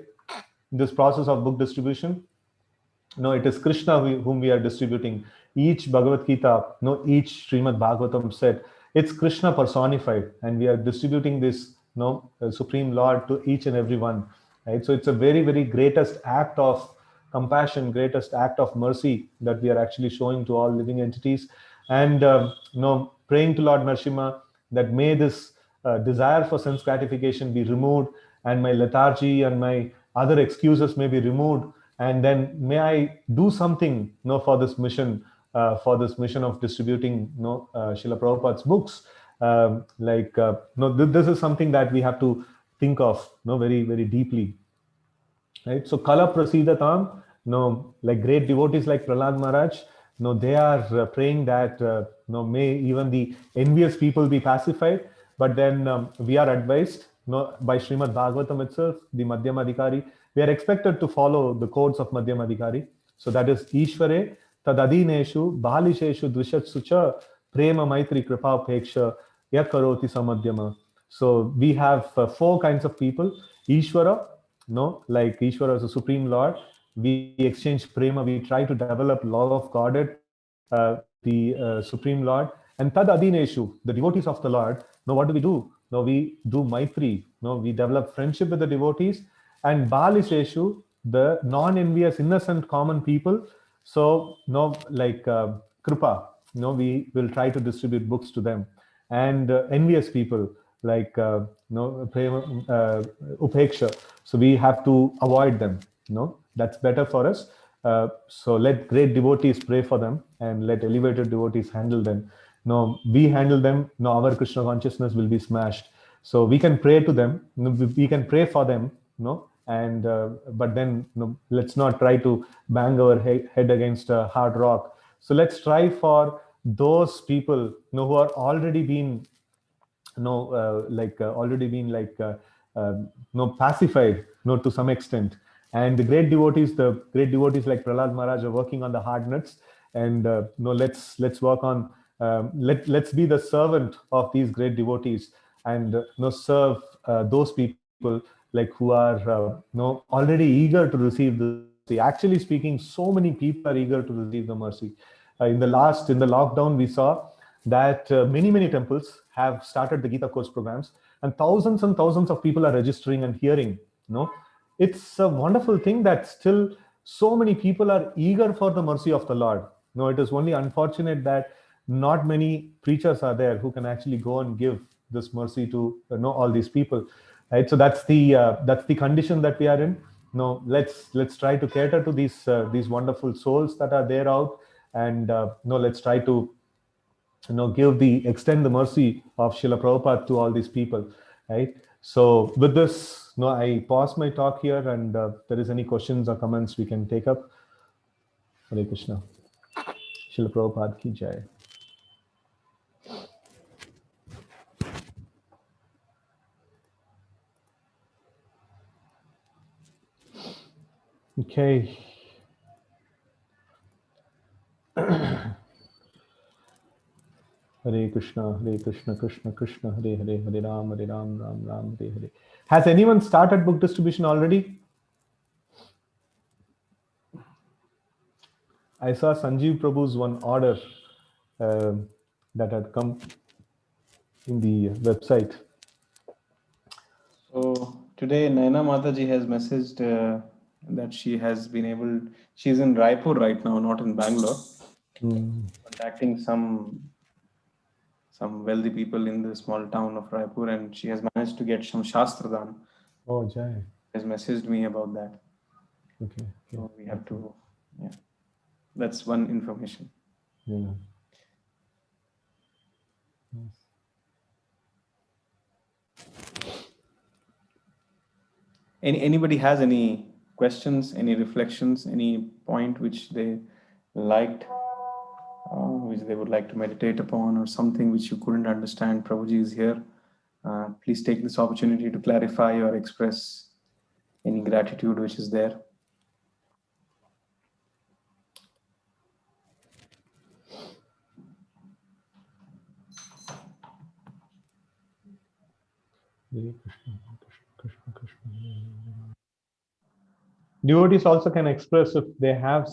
this process of book distribution, it is Krishna whom we are distributing. Each Bhagavad Gita, each Srimad Bhagavatam said, it's Krishna personified, and we are distributing this Supreme Lord to each and every one. Right? So it's a very, very greatest act of compassion, greatest act of mercy that we are actually showing to all living entities. And praying to Lord Narasimha that may this desire for sense gratification be removed, and my lethargy and my other excuses may be removed, and then may I do something for this mission of distributing Srila Prabhupada's books. This is something that we have to think of very, very deeply. Right? So Kala Prasidatam, like great devotees like Prahlad Maharaj, they are praying that may even the envious people be pacified. But then we are advised by Srimad Bhagavatam itself, the Madhyama Adhikari, we are expected to follow the codes of Madhyama Adhikari. So that is Ishvare Tadadineshu Balisheshu Dvishatsucha Prema Maitri Kripa Peksha Yakaroti Samadhyama. So we have four kinds of people. Ishvara, like Ishvara is the Supreme Lord. we exchange prema, we try to develop love of Godhead with the Supreme Lord. And tad adineshu, the devotees of the Lord, now what do? Now we do maitri, now we develop friendship with the devotees. And baliseshu, the non-envious, innocent, common people. So, no, like kripa, we will try to distribute books to them. And envious people, like prema, upeksha, so we have to avoid them. That's better for us. So let great devotees pray for them, and let elevated devotees handle them. No, we handle them, no, our Krishna consciousness will be smashed. So we can pray to them, we can pray for them, and but then let's not try to bang our head against a hard rock. So let's try for those people who are already been already been pacified to some extent. And the great devotees like Prahlad Maharaj are working on the hard nuts. And let's work on let's be the servant of these great devotees, and serve those people like who are already eager to receive this mercy. Actually speaking, so many people are eager to receive the mercy. In the lockdown, we saw that many temples have started the Gita course programs, and thousands of people are registering and hearing. It's a wonderful thing that still so many people are eager for the mercy of the Lord. No, it is only unfortunate that not many preachers are there who can actually go and give this mercy to all these people, right? So that's the condition that we are in. No, let's try to cater to these wonderful souls that are there out, and no, let's try to extend the mercy of Srila Prabhupada to all these people, right? So with this, I pause my talk here, and if there is any questions or comments we can take up. Hare Krishna. Srila Prabhupada ki jai. Okay. Hare Krishna, Krishna Krishna, Hare Hare, Hare Ram, Ram Ram, Hare Hare. Has anyone started book distribution already? I saw Sanjeev Prabhu's one order that had come in the website. So today Naina Mataji has messaged that she's in Raipur right now, not in Bangalore, contacting some wealthy people in the small town of Raipur, and she has managed to get some Shastradan. Oh, Jai. Has messaged me about that. Okay. So we have to, yeah. That's one information. Yeah. Anybody has any questions, any reflections, any point which they liked, which they would like to meditate upon, or something which you couldn't understand? Prabhuji is here. Please take this opportunity to clarify or express any gratitude which is there. Devotees also can express if they have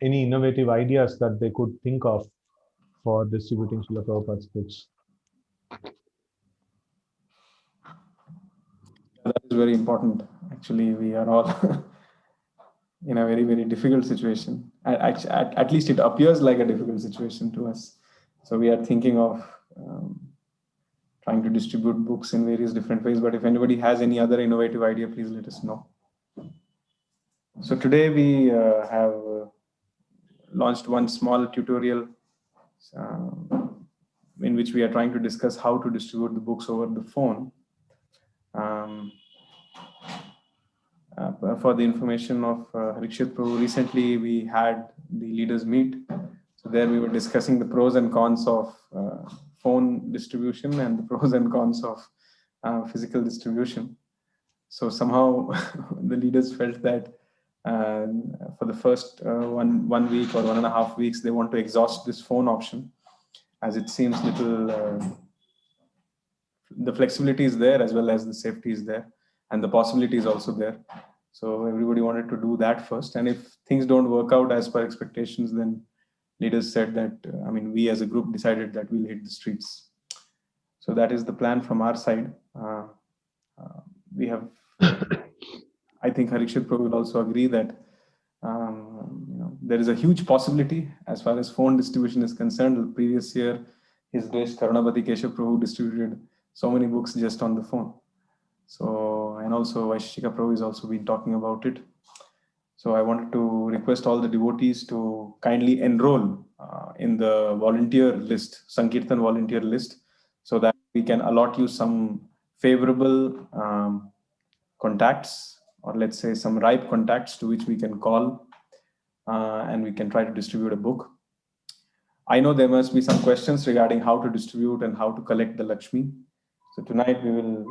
any innovative ideas that they could think of for distributing Srila Prabhupada's books. That is very important. Actually, we are all in a very, very difficult situation. At least it appears like a difficult situation to us. So we are thinking of trying to distribute books in various different ways. But if anybody has any other innovative idea, please let us know. So today we have launched one small tutorial in which we are trying to discuss how to distribute the books over the phone. For the information of Harikshit Prabhu, recently we had the leaders meet. So there we were discussing the pros and cons of phone distribution and the pros and cons of physical distribution. So somehow the leaders felt that for the first 1 week or 1.5 weeks, they want to exhaust this phone option, as it seems little, the flexibility is there as well as the safety is there, and the possibility is also there. So everybody wanted to do that first. And if things don't work out as per expectations, then leaders said that, we as a group decided that we'll hit the streets. So that is the plan from our side. We have, I think Harikshit Prabhu will also agree that there is a huge possibility as far as phone distribution is concerned. The previous year, His Grace Karunapati Keshav Prabhu distributed so many books just on the phone. So, and also Vaishika Prabhu has also been talking about it. So I wanted to request all the devotees to kindly enroll in the volunteer list, Sankirtan volunteer list, so that we can allot you some favorable contacts, or let's say some ripe contacts to which we can call and we can try to distribute a book. I know there must be some questions regarding how to distribute and how to collect the Lakshmi. So tonight we will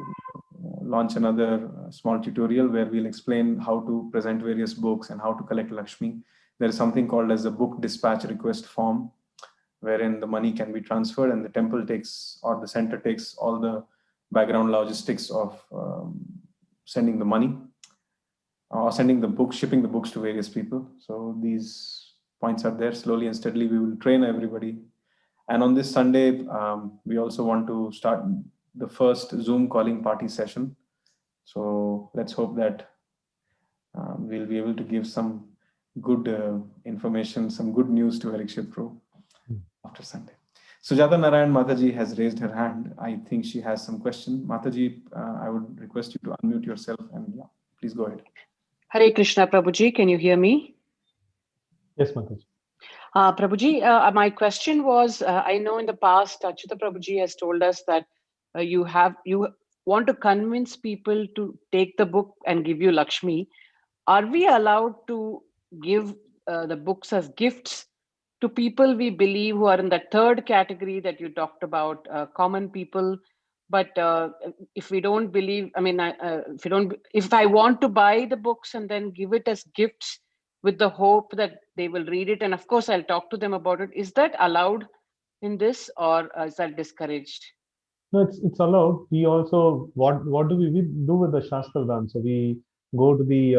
launch another small tutorial where we'll explain how to present various books and how to collect Lakshmi. There is something called as a book dispatch request form, wherein the money can be transferred and the temple takes, or the center takes, all the background logistics of sending the money or sending the books, shipping the books to various people. So these points are there. Slowly and steadily we will train everybody. And on this Sunday, we also want to start the first Zoom calling party session. So let's hope that we'll be able to give some good information, some good news to Harikshit Pro after Sunday. Sujata Narayan Mataji has raised her hand. I think she has some question. Mataji, I would request you to unmute yourself and yeah, please go ahead. Hare Krishna, Prabhuji. Can you hear me? Yes, Mataji. Prabhuji, my question was, I know in the past, Achyuta Prabhuji has told us that you want to convince people to take the book and give you Lakshmi. Are we allowed to give the books as gifts to people we believe who are in the third category that you talked about, common people? But if we don't believe, if I want to buy the books and then give it as gifts with the hope that they will read it, and of course I'll talk to them about it, is that allowed in this, or is that discouraged? No, it's allowed. We also, what do we do with the Shastradhan? So we go to the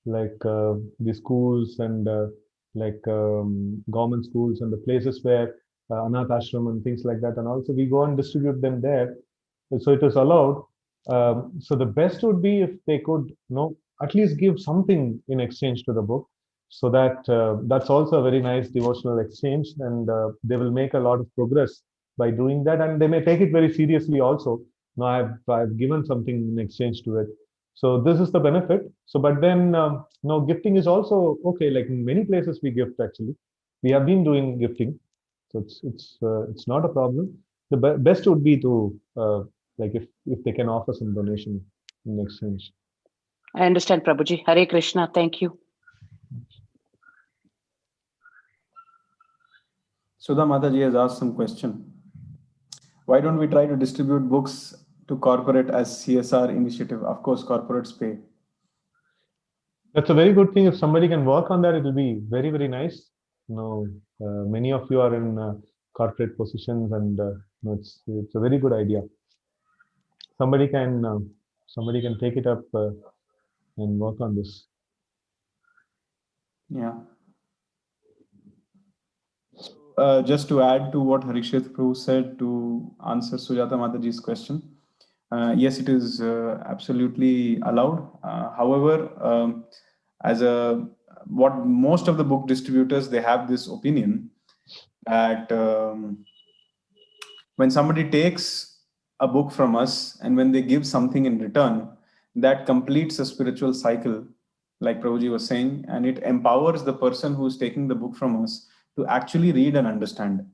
the schools and government schools and the places where Anath Ashram and things like that, and also we go and distribute them there. So it is allowed. So the best would be if they could, at least give something in exchange to the book, so that that's also a very nice devotional exchange, and they will make a lot of progress by doing that, and they may take it very seriously also. Now I've given something in exchange to it. So this is the benefit. So, but then, gifting is also okay. Like in many places, we gift actually. We have been doing gifting, so it's not a problem. The best would be to if they can offer some donation in exchange. I understand, Prabhuji. Hare Krishna. Thank you. Sudha Mataji has asked some question. Why don't we try to distribute books to corporate as CSR initiative? Of course, corporates pay. That's a very good thing. If somebody can work on that, it will be very, very nice. Many of you are in corporate positions, and it's a very good idea. Somebody can take it up and work on this. Yeah. Just to add to what Harikshit Prabhu said, to answer Sujata Mataji's question, yes, it is absolutely allowed. However, what most of the book distributors, they have this opinion that when somebody takes a book from us and when they give something in return, that completes a spiritual cycle, like Prabhuji was saying, and it empowers the person who's taking the book from us to actually read and understand.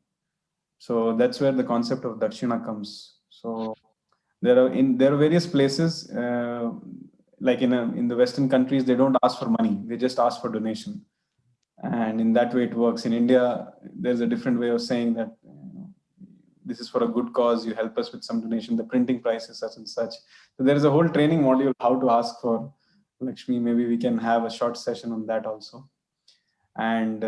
So that's where the concept of Dakshina comes. So there are various places, like in the Western countries, they don't ask for money; they just ask for donation, and in that way it works. In India, there's a different way of saying that this is for a good cause. You help us with some donation. The printing price is such and such. So there is a whole training module how to ask for Lakshmi. Maybe we can have a short session on that also. And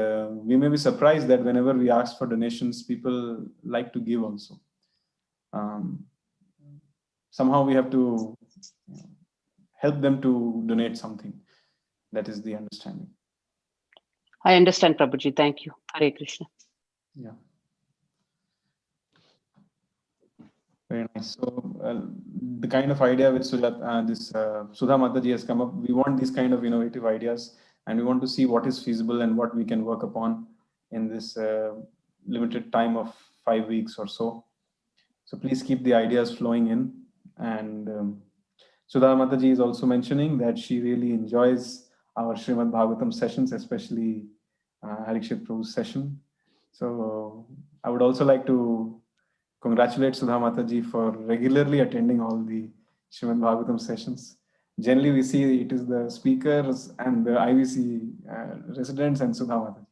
we may be surprised that whenever we ask for donations, people like to give also. Somehow we have to help them to donate something. That is the understanding. I understand, Prabhuji. Thank you. Hare Krishna. Yeah. Very nice. So the kind of idea which Sudha Mataji has come up, we want these kind of innovative ideas, and we want to see what is feasible and what we can work upon in this limited time of 5 weeks or so. So please keep the ideas flowing in. And Sudha Mataji is also mentioning that she really enjoys our Srimad Bhagavatam sessions, especially Harikshit Prabhu's session. So I would also like to congratulate Sudha Mataji for regularly attending all the Srimad Bhagavatam sessions. Generally, we see it is the speakers and the IVC residents and Sudha Mataji.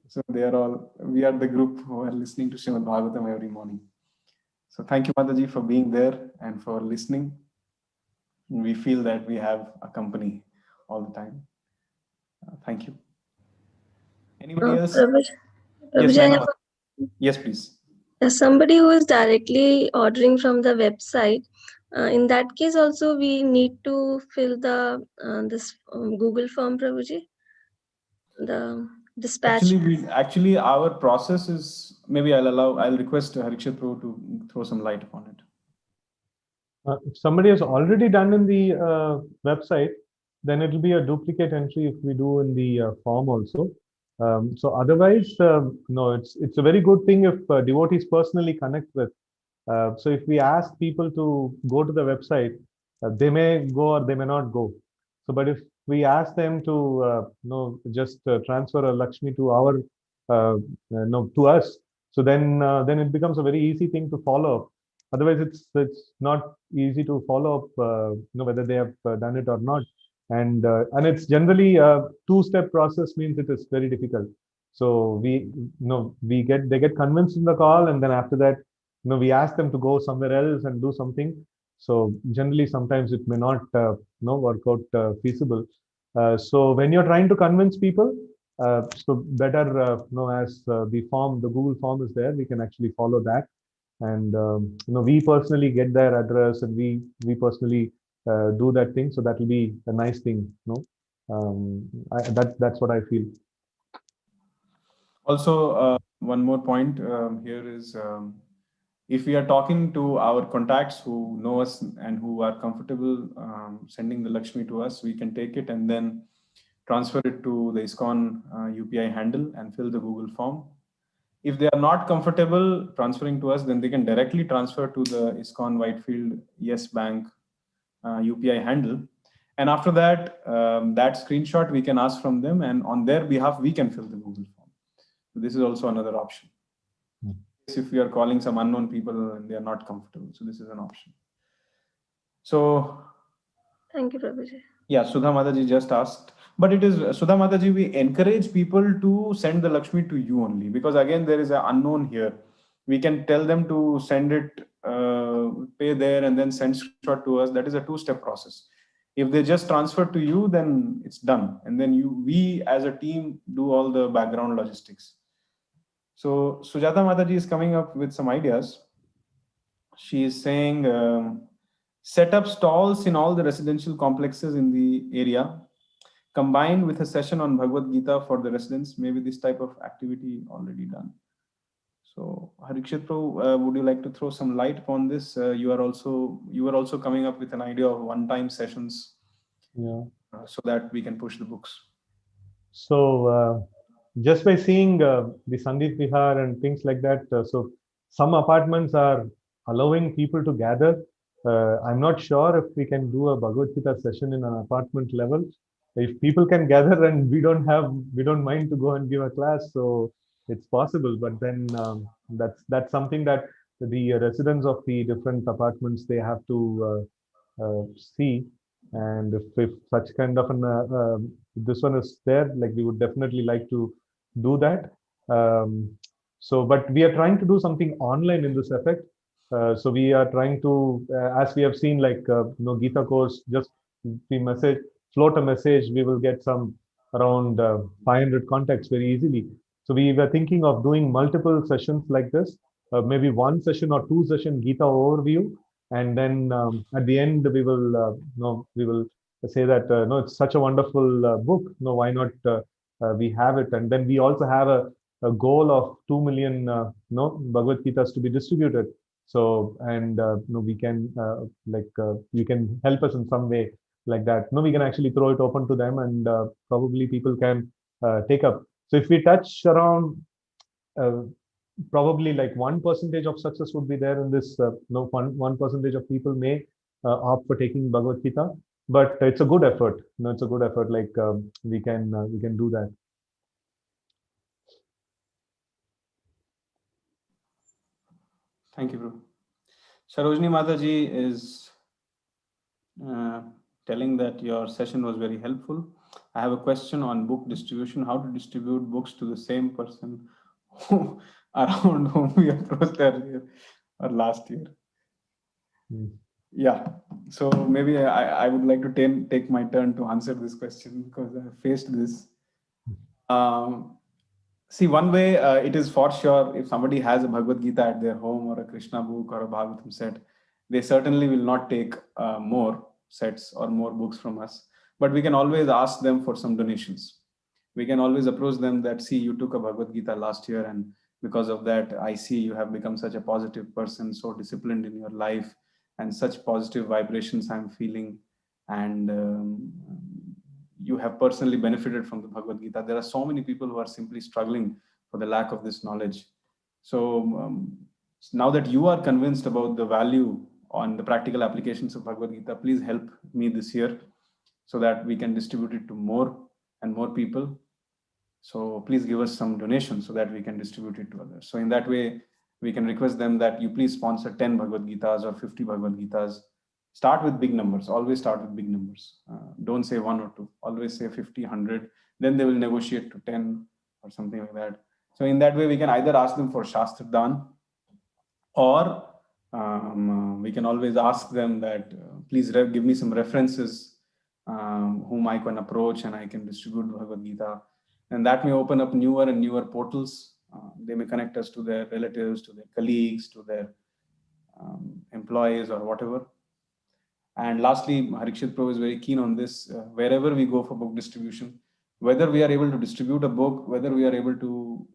So we are the group who are listening to Srimad Bhagavatam every morning. So thank you, Mataji, for being there and for listening. We feel that we have a company all the time. Thank you. Anybody else? Prabhuji, Yes, please. Somebody who is directly ordering from the website, in that case also we need to fill the this Google form, Prabhuji. The dispatch. Actually, our process is, maybe I'll request Harikshit Prabhu to throw some light upon it. If somebody has already done in the website, then it will be a duplicate entry if we do in the form also. So otherwise, no, it's a very good thing if devotees personally connect with. So if we ask people to go to the website, they may go or they may not go. So, but if we ask them to just transfer a Lakshmi to our to us, so then it becomes a very easy thing to follow up. Otherwise, it's not easy to follow up, whether they have done it or not. And it's generally a two-step process, means it is very difficult. So they get convinced in the call, and then after that, we ask them to go somewhere else and do something. So generally, sometimes it may not work out feasible. So when you're trying to convince people, so better as the Google form is there, we can actually follow that. And we personally get their address, and we personally do that thing. So that will be a nice thing. That's what I feel. Also, one more point here is, if we are talking to our contacts who know us and who are comfortable sending the Lakshmi to us, we can take it and then transfer it to the ISKCON UPI handle and fill the Google form. If they are not comfortable transferring to us, then they can directly transfer to the ISKCON Whitefield Yes Bank UPI handle. And after that, that screenshot we can ask from them, and on their behalf, we can fill the Google form. So this is also another option. If we are calling some unknown people and they are not comfortable, so this is an option. So thank you, Prabhuji. Yeah, Sudha Mataji just asked, but it is Sudha Mataji, we encourage people to send the Lakshmi to you only, because again there is an unknown here. We can tell them to send it, pay there and then send screenshot to us. That is a two-step process. If they just transfer to you, then it's done, and then we as a team do all the background logistics. So Sujata Mataji is coming up with some ideas. She is saying, set up stalls in all the residential complexes in the area, combined with a session on Bhagavad Gita for the residents. Maybe this type of activity already done. So Harikshit Prabhu, would you like to throw some light upon this? You were also coming up with an idea of one-time sessions, so that we can push the books. So just by seeing the Sandeep Vihar and things like that, so some apartments are allowing people to gather. I'm not sure if we can do a Bhagavad Gita session in an apartment level. If people can gather and we don't mind to go and give a class, so it's possible. But then that's something that the residents of the different apartments, they have to see. And if such kind of an this one is there, like, we would definitely like to do that. But we are trying to do something online in this effect. So we are trying to, as we have seen, like Gita course, just we float a message, we will get some around 500 contacts very easily. So we were thinking of doing multiple sessions like this, maybe one session or two session Gita overview, and then at the end we will say that no, it's such a wonderful book. No, why not we have it? And then we also have a goal of 2 million no Bhagavad Gitas to be distributed. So and no, we can you can help us in some way like that. No, we can actually throw it open to them, and probably people can take up. So if we touch around uh, probably like 1% of success would be there in this. No, 1% of people may opt for taking Bhagavad Gita, but it's a good effort. No, it's a good effort. Like we can do that. Thank you, Prabhu. Sarojini Mataji is telling that your session was very helpful. I have a question on book distribution. How to distribute books to the same person who, around whom we approached earlier or last year? Yeah, so maybe I would like to take my turn to answer this question because I faced this. See, one way it is for sure, if somebody has a Bhagavad Gita at their home or a Krishna book or a Bhagavatam set, they certainly will not take more sets or more books from us. But we can always ask them for some donations. We can always approach them that, see, you took a Bhagavad Gita last year, and because of that, I see you have become such a positive person, so disciplined in your life, and such positive vibrations I'm feeling. And you have personally benefited from the Bhagavad Gita. There are so many people who are simply struggling for the lack of this knowledge. So now that you are convinced about the value on the practical applications of Bhagavad Gita, please help me this year so that we can distribute it to more and more people. So please give us some donations so that we can distribute it to others. So in that way, we can request them that you please sponsor 10 Bhagavad Gitas or 50 Bhagavad Gitas. Start with big numbers. Always start with big numbers. Don't say 1 or 2. Always say 50, 100. Then they will negotiate to 10 or something like that. So in that way, we can either ask them for Shastra Dan, or we can always ask them that please give me some references whom I can approach and I can distribute Bhagavad Gita. And that may open up newer and newer portals. They may connect us to their relatives, to their colleagues, to their employees or whatever. And lastly, Harikshit Prabhu is very keen on this. Wherever we go for book distribution, whether we are able to distribute a book, whether we are able to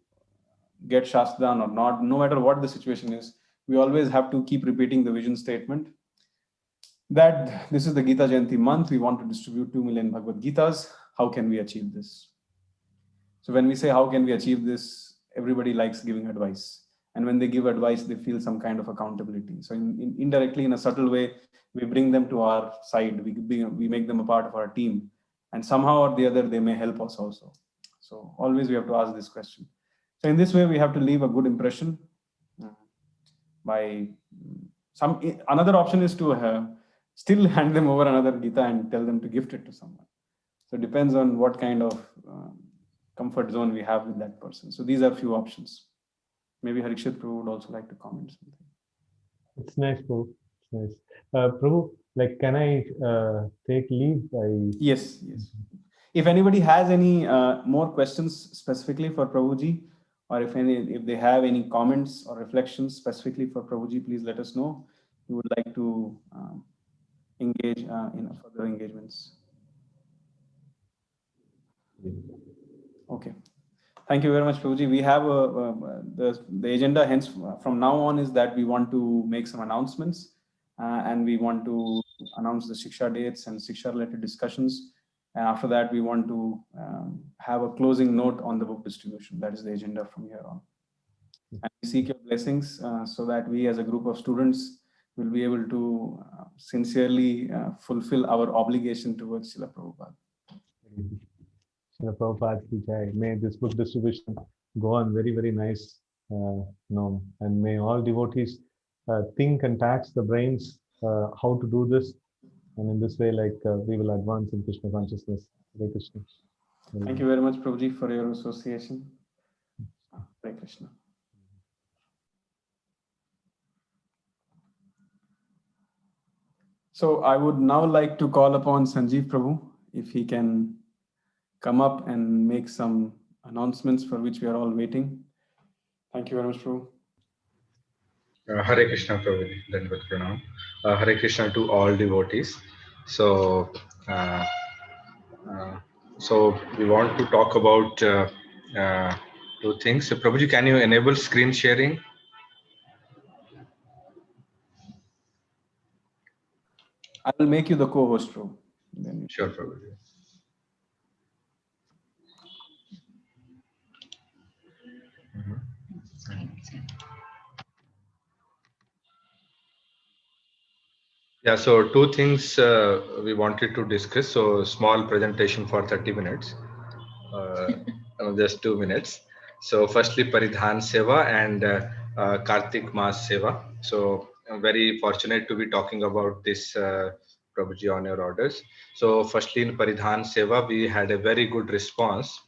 get Shastran or not, no matter what the situation is, we always have to keep repeating the vision statement that this is the Gita Jayanti month. We want to distribute 2 million Bhagavad Gitas. How can we achieve this? So when we say, how can we achieve this? Everybody likes giving advice. And when they give advice, they feel some kind of accountability. So indirectly, in a subtle way, we bring them to our side. We make them a part of our team. And somehow or the other, they may help us also. So always we have to ask this question. So in this way, we have to leave a good impression by another option is to still hand them over another Gita and tell them to gift it to someone. So it depends on what kind of comfort zone we have with that person. So these are few options. Maybe Harikshit Prabhu would also like to comment something. It's nice, Prabhu. It's nice. Prabhu, like, can I take leave? Yes, yes. If anybody has any more questions specifically for Prabhuji, or if they have any comments or reflections specifically for Prabhuji, please let us know. We would like to engage in further engagements. Okay. Thank you very much, Prabhuji. We have the agenda hence from now on is that we want to make some announcements and we want to announce the Shiksha dates and Shiksha related discussions. And after that, we want to have a closing note on the book distribution. That is the agenda from here on. And we seek your blessings so that we as a group of students will be able to sincerely fulfill our obligation towards Srila Prabhupada. Srila Prabhupada ki jai. May this book distribution go on very, very nice. And may all devotees think and tax the brains how to do this. And in this way, we will advance in Krishna consciousness. Hare Krishna. Thank you very much, Prabhuji, for your association. Hare Krishna. So I would now like to call upon Sanjeev Prabhu, if he can come up and make some announcements for which we are all waiting. Thank you very much, Prabhu. Hare Krishna, Prabhu. Dandavat Pranam. Hare Krishna to all devotees. So, uh, so we want to talk about two things. So, Prabhuji, can you enable screen sharing? I will make you the co-host, bro. Then Sure, Prabhuji. Yeah, so two things we wanted to discuss. So small presentation for 30 minutes, just 2 minutes. So firstly, Paridhan Seva and Kartik Mas Seva. So I'm very fortunate to be talking about this, Prabhuji, on your orders. So firstly, in Paridhan Seva, we had a very good response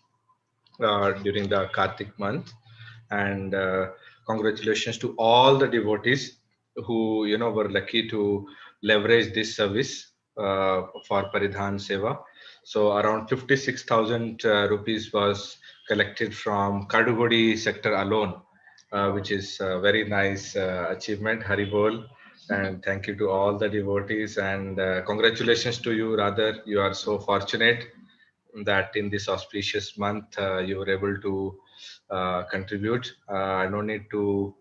during the Kartik month, and congratulations to all the devotees who were lucky to leverage this service for Paridhan Seva. So around 56,000 rupees was collected from Kadugodi sector alone, which is a very nice achievement. Haribol. And thank you to all the devotees, and congratulations to you. Rather, you are so fortunate that in this auspicious month you were able to contribute. I don't need to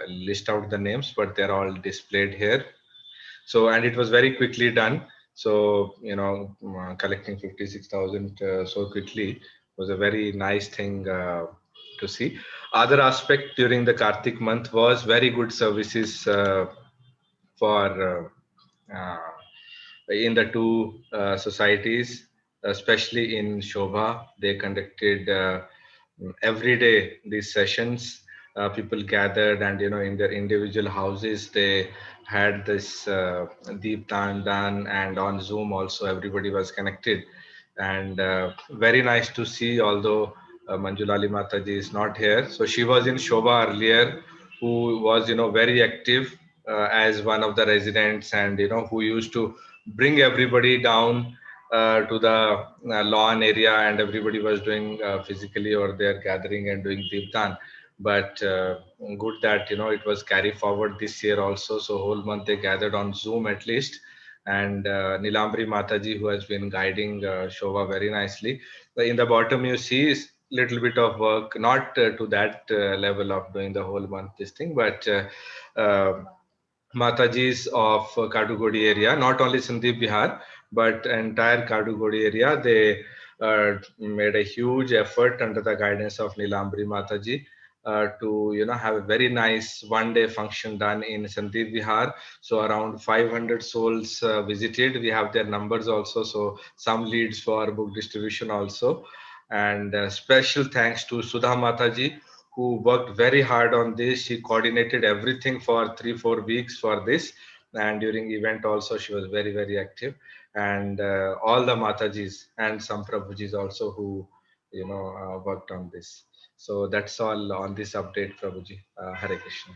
list out the names, but they're all displayed here. So, and it was very quickly done. So, collecting 56,000 so quickly was a very nice thing to see. Other aspect during the Kartik month was very good services for in the two societies, especially in Shobha. They conducted every day these sessions. People gathered, and in their individual houses they had this deep done, and on Zoom also everybody was connected, and very nice to see. Although Manjulali Mataji is not here, so she was in Shobha earlier, who was very active as one of the residents, and who used to bring everybody down to the lawn area, and everybody was doing physically or they're gathering and doing deepdan. But good that it was carried forward this year also. So whole month they gathered on Zoom at least, and Nilambri Mataji, who has been guiding Shova very nicely. In the bottom you see is little bit of work, not to that level of doing the whole month this thing, but Matajis of Kadugodi area, not only Sandeep Bihar, but entire Kadugodi area. They made a huge effort under the guidance of Nilambri Mataji to have a very nice one-day function done in Sandeep Bihar. So around 500 souls visited. We have their numbers also. So some leads for book distribution also. And special thanks to Sudha Mataji, who worked very hard on this. She coordinated everything for 3-4 weeks for this, and during event also she was very very active. And all the Matajis and some Prabhujis also who worked on this. So that's all on this update, Prabhuji. Hare Krishna.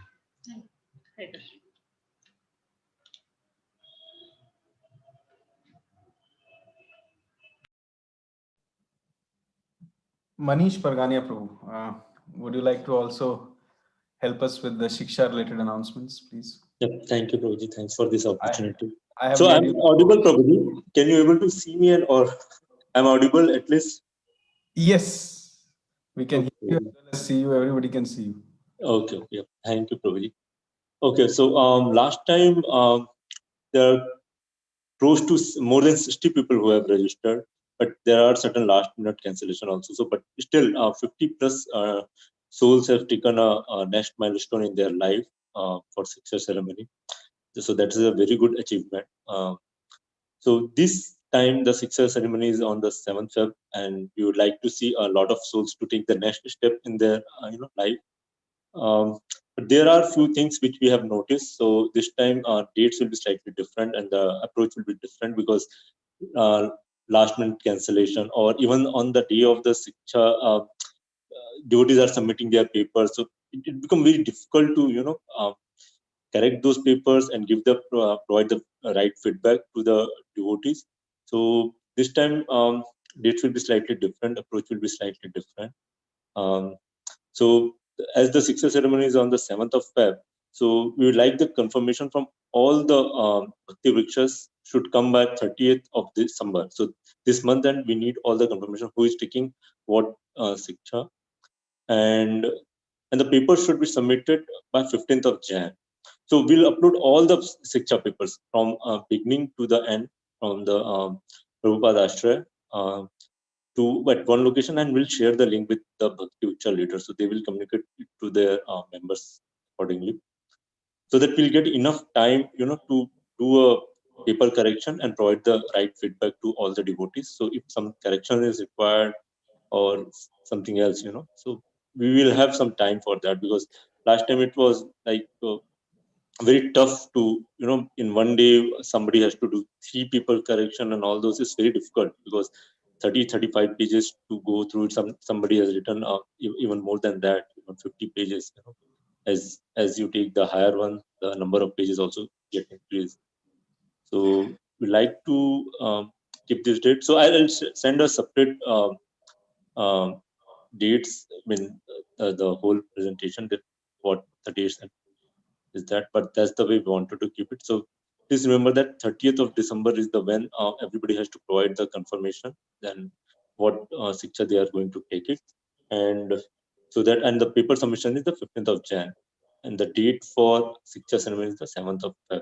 Hare Krishna. Manish Pargania Prabhu, would you like to also help us with the Shiksha related announcements, please? Yep, thank you, Prabhuji. Thanks for this opportunity. I have So made I'm you- audible, Prabhuji. Can you able to see me, and or I'm audible at least? Yes, we can Okay. hear you as well as see you. Everybody can see you. Okay. Yeah. Thank you, Prabhuji. Okay. So last time there are close to more than 60 people who have registered, but there are certain last minute cancellation also. So, but still 50 plus souls have taken a next milestone in their life for Shiksha ceremony. So that is a very good achievement. So this time the Shiksha ceremony is on the 7th Feb, and we would like to see a lot of souls to take the next step in their life. But there are few things which we have noticed. So this time dates will be slightly different, and the approach will be different, because last minute cancellation, or even on the day of the Shiksha, devotees are submitting their papers. So it becomes very difficult to correct those papers and give the provide the right feedback to the devotees. So this time dates will be slightly different, approach will be slightly different. So as the Shiksha ceremony is on the 7th of Feb, So we would like the confirmation from all the Bhakti Vrikshas should come by 30th of December. So this month, and we need all the confirmation who is taking what Siksha, and the papers should be submitted by 15th of Jan. So we'll upload all the Siksha papers from beginning to the end from the Prabhupada Ashraya to at one location, and we'll share the link with the Bhakti Vriksha leaders. So they will communicate it to their members accordingly, so that we'll get enough time, to do a paper correction and provide the right feedback to all the devotees. So if some correction is required or something else, so we will have some time for that, because last time it was like very tough to, in one day somebody has to do 3 people correction, and all those is very difficult, because 30-35 pages to go through. Somebody has written even more than that, even 50 pages. As you take the higher one, the number of pages also get increased. So we like to keep this date. So I'll send a separate dates. I mean, the whole presentation, that what the dates is that, but that's the way we wanted to keep it. So please remember that 30th of December is the when everybody has to provide the confirmation, then what Siksha they are going to take it, and so that, and the paper submission is the 15th of Jan, and the date for Siksha ceremony is the 7th of Feb.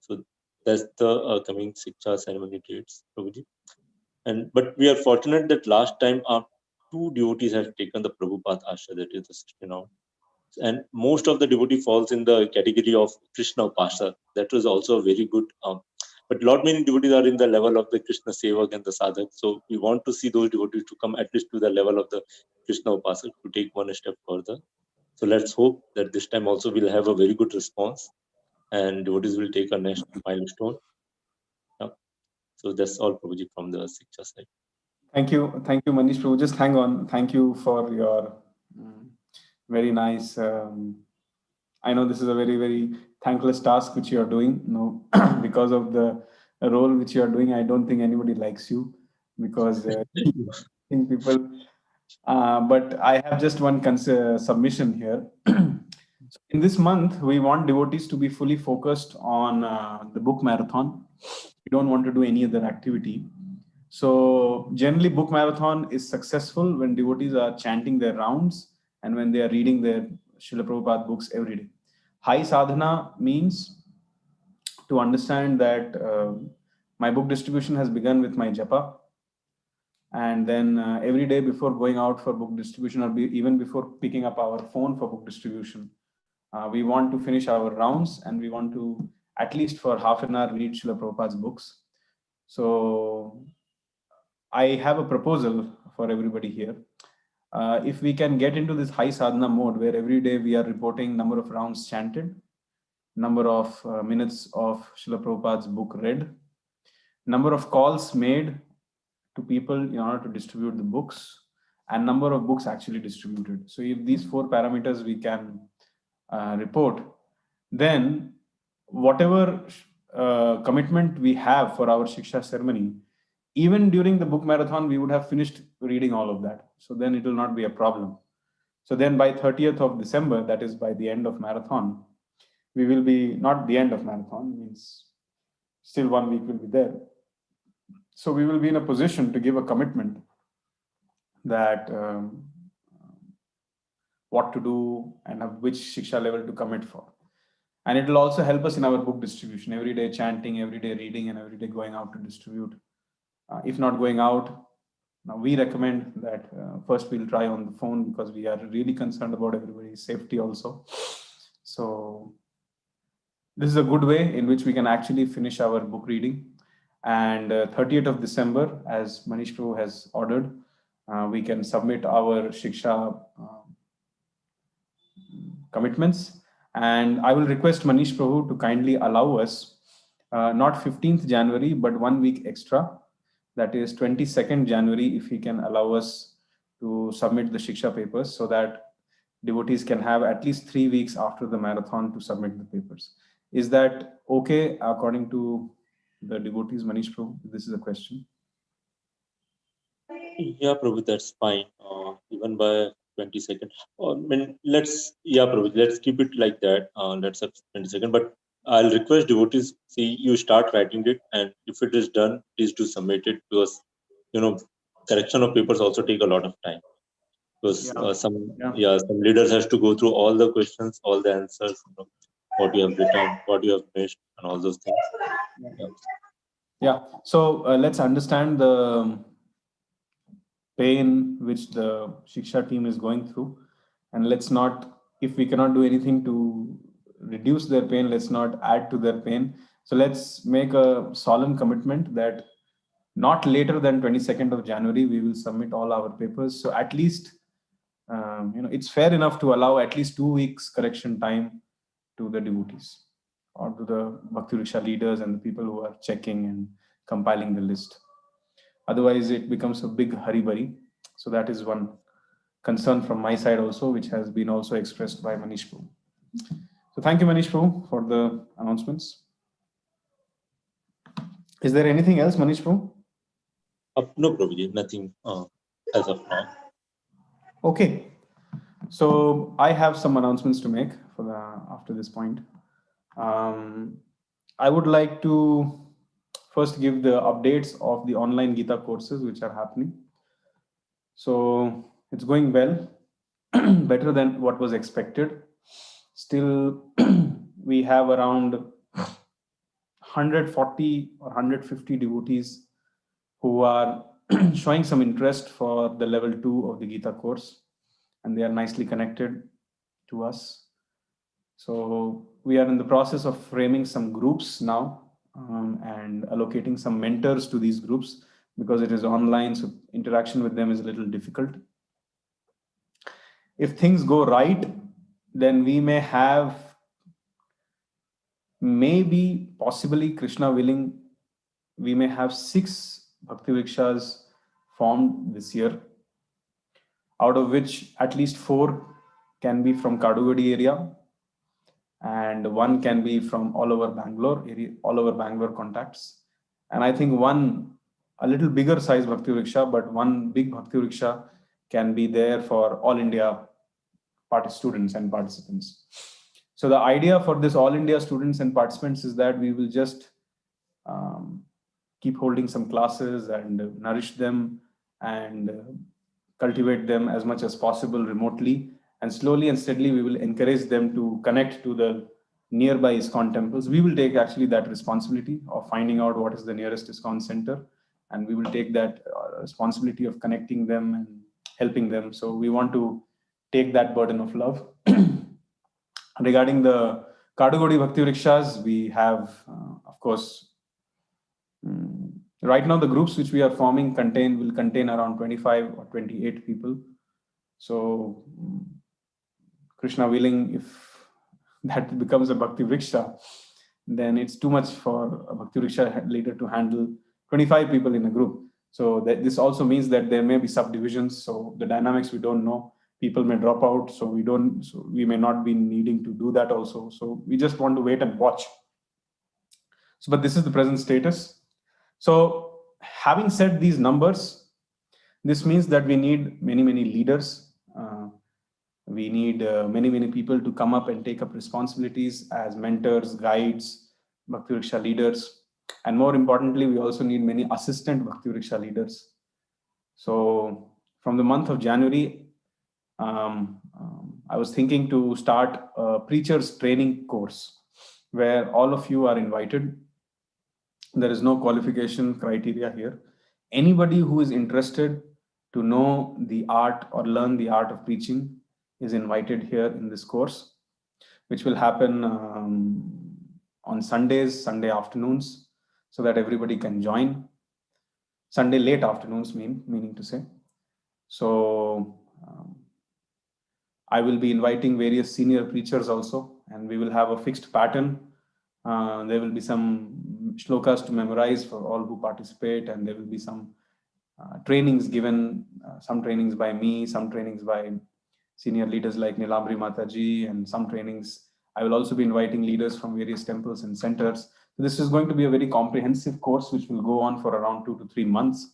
So that's the coming Siksha ceremony dates, Prabhuji. And but we are fortunate that last time our 2 devotees have taken the Prabhupada Ashraya, that is the 16, and most of the devotee falls in the category of Krishna Upasar. That was also a very good. But lot many devotees are in the level of the Krishna Sevak and the Sadhak. So we want to see those devotees to come at least to the level of the Krishna Upasar, to take one step further. So let's hope that this time also we'll have a very good response, and devotees will take a next milestone. Yeah. So that's all, Prabhuji, from the Siksha side. Thank you, Manish Prabhu. Just hang on. Thank you for your very nice. I know this is a very, very thankless task which you are doing. No, because of the role which you are doing, I don't think anybody likes you, because think people. But I have just one submission here. So in this month, we want devotees to be fully focused on the book marathon. We don't want to do any other activity. So generally, book marathon is successful when devotees are chanting their rounds and when they are reading their Srila Prabhupada books every day. High sadhana means to understand that my book distribution has begun with my japa, and then every day before going out for book distribution, or even before picking up our phone for book distribution, we want to finish our rounds, and we want to at least for half an hour read Srila Prabhupada's books. So I have a proposal for everybody here. If we can get into this high sadhana mode, where every day we are reporting number of rounds chanted, number of minutes of Srila Prabhupada's book read, number of calls made to people in order to distribute the books, and number of books actually distributed. So if these 4 parameters we can report, then whatever commitment we have for our Shiksha ceremony, even during the book marathon, we would have finished reading all of that. So then it will not be a problem. So then by 30th of December, that is by the end of marathon, we will be, not the end of marathon, means still 1 week will be there. So we will be in a position to give a commitment that what to do and which Shiksha level to commit for. And it will also help us in our book distribution, every day chanting, every day reading, and every day going out to distribute. If not going out, now we recommend that first we'll try on the phone, because we are really concerned about everybody's safety also. So this is a good way in which we can actually finish our book reading. And 30th of December, as Manish Prabhu has ordered, we can submit our Shiksha commitments. And I will request Manish Prabhu to kindly allow us not 15th January, but 1 week extra. That is 22nd January, if he can allow us to submit the Shiksha papers, so that devotees can have at least 3 weeks after the marathon to submit the papers. Is that okay according to the devotees, Manish Prabhu? This is a question. Yeah, Prabhu, that's fine. Even by 22nd. Let's keep it like that. Let's have 22nd. But I'll request devotees, see, you start writing it, and if it is done, please do submit it, because correction of papers also take a lot of time. Because some leaders has to go through all the questions, all the answers, what you have written, what you have missed, and all those things. Yeah. So let's understand the pain which the Shiksha team is going through, and let's not, if we cannot do anything to reduce their pain, let's not add to their pain. So let's make a solemn commitment that not later than 22nd of January, we will submit all our papers. So at least, it's fair enough to allow at least 2 weeks correction time to the devotees or to the Bhakti Riksha leaders and the people who are checking and compiling the list. Otherwise, it becomes a big hurry-burry. So that is one concern from my side also, which has been also expressed by Manish Prabhu. So thank you, Manish Prabhu, for the announcements. Is there anything else, Manish Prabhu? No, Prabhuji, nothing as of now. Okay. So I have some announcements to make for after this point. I would like to first give the updates of the online Gita courses which are happening. So it's going well, better than what was expected. Still, we have around 140 or 150 devotees who are showing some interest for the level 2 of the Gita course, and they are nicely connected to us. So we are in the process of framing some groups now and allocating some mentors to these groups, because it is online, so interaction with them is a little difficult. If things go right, then we may have, maybe, possibly, Krishna willing, we may have 6 Bhakti Vrikshas formed this year, out of which at least 4 can be from Kadugodi area, and 1 can be from all over Bangalore area, all over Bangalore contacts. And I think one, a little bigger size Bhakti Vriksha, but one big Bhakti Vriksha can be there for all India students and participants. So the idea for this all India students and participants is that we will just keep holding some classes and nourish them and cultivate them as much as possible remotely. And slowly and steadily, we will encourage them to connect to the nearby ISKCON temples. We will take actually that responsibility of finding out what is the nearest ISKCON center. And we will take that responsibility of connecting them and helping them. So we want to take that burden of love. Regarding the Kadugodi Bhakti Vrikshas, we have, of course, right now the groups which we are forming will contain around 25 or 28 people. So Krishna willing, if that becomes a Bhakti Vriksha, then it's too much for a Bhakti Vriksha leader to handle 25 people in a group. So this also means that there may be subdivisions. So the dynamics we don't know. People may drop out, so we may not be needing to do that also. So we just want to wait and watch. So, but this is the present status. So having said these numbers, this means that we need many, many leaders. We need many, many people to come up and take up responsibilities as mentors, guides, Bhakti Vriksha leaders. And more importantly, we also need many assistant Bhakti Vriksha leaders. So from the month of January, I was thinking to start a preacher's training course where all of you are invited. There is no qualification criteria here. Anybody who is interested to know the art or learn the art of preaching is invited here in this course, which will happen on Sundays, Sunday afternoons, so that everybody can join. Sunday late afternoons, meaning to say. So I will be inviting various senior preachers also, and we will have a fixed pattern. There will be some shlokas to memorize for all who participate, and there will be some trainings given, some trainings by me, some trainings by senior leaders like Nilamri Mataji, and some trainings. I will also be inviting leaders from various temples and centers. So this is going to be a very comprehensive course, which will go on for around 2 to 3 months.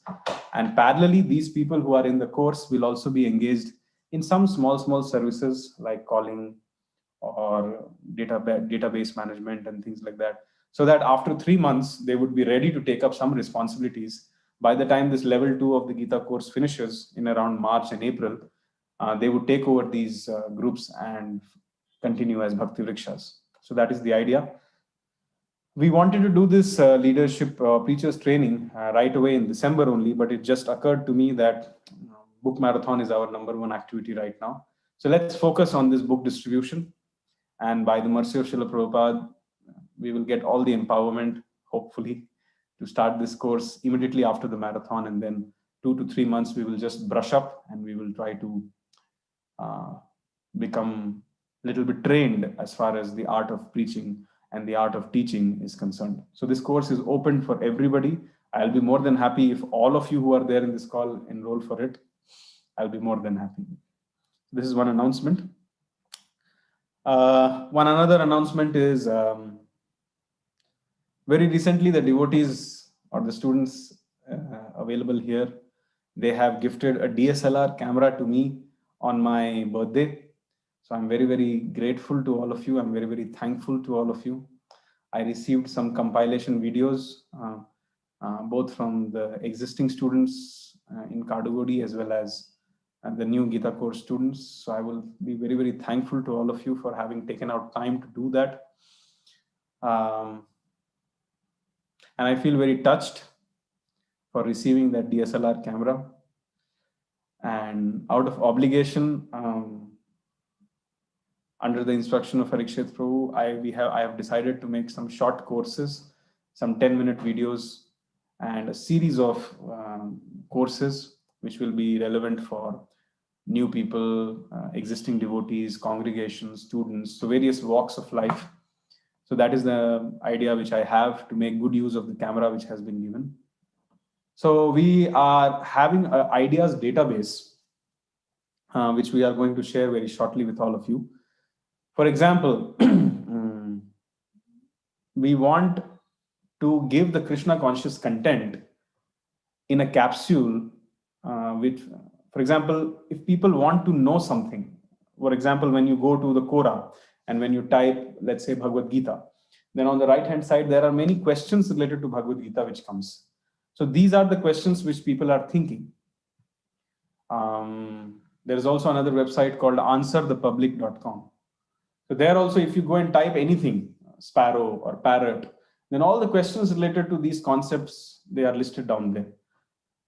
And parallelly, these people who are in the course will also be engaged in some small services like calling or database management and things like that, so that after 3 months they would be ready to take up some responsibilities. By the time this level 2 of the Gita course finishes in around March and April, they would take over these groups and continue as Bhakti Vrikshas. So that is the idea. We wanted to do this leadership preachers training right away in December only, but it just occurred to me that book marathon is our #1 activity right now. So let's focus on this book distribution. And by the mercy of Srila Prabhupada, we will get all the empowerment, hopefully, to start this course immediately after the marathon. And then 2 to 3 months, we will just brush up and we will try to become a little bit trained as far as the art of preaching and the art of teaching is concerned. So this course is open for everybody. I'll be more than happy if all of you who are there in this call enroll for it. I'll be more than happy. This is one announcement. One another announcement is very recently the devotees or the students available here, they have gifted a DSLR camera to me on my birthday. So I'm very, very grateful to all of you. I'm very, very thankful to all of you. I received some compilation videos, both from the existing students in Kadugodi as well as the new Gita course students. So I will be very, very thankful to all of you for having taken out time to do that. And I feel very touched for receiving that DSLR camera. And out of obligation, under the instruction of Parikshit Prabhu, I have decided to make some short courses, some 10-minute videos, and a series of courses which will be relevant for new people, existing devotees, congregations, students, so various walks of life. So that is the idea which I have, to make good use of the camera which has been given. So we are having an ideas database, which we are going to share very shortly with all of you. For example, we want to give the Krishna conscious content in a capsule, which, for example, if people want to know something, for example, when you go to the Quora and when you type, let's say, Bhagavad Gita, then on the right-hand side, there are many questions related to Bhagavad Gita which comes. So these are the questions which people are thinking. There is also another website called answerthepublic.com. So there also, if you go and type anything, sparrow or parrot, then all the questions related to these concepts, they are listed down there.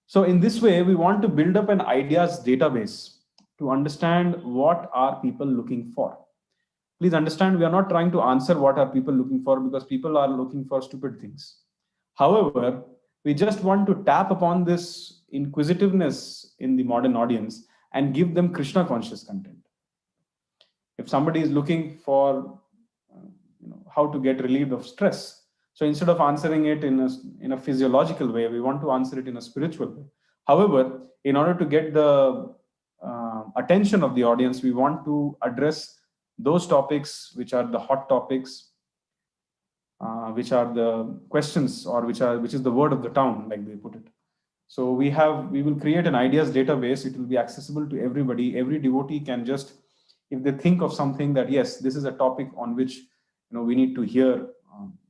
So in this way, we want to build up an ideas database to understand what are people looking for. Please understand, we are not trying to answer what are people looking for, because people are looking for stupid things. However, we just want to tap upon this inquisitiveness in the modern audience and give them Krishna conscious content. If somebody is looking for how to get relieved of stress, so instead of answering it in a physiological way, we want to answer it in a spiritual way. However, in order to get the attention of the audience, we want to address those topics which are the hot topics, which are the questions, or which is the word of the town, like they put it. So we will create an ideas database. It will be accessible to everybody. Every devotee can just, if they think of something that, yes, this is a topic on which we need to hear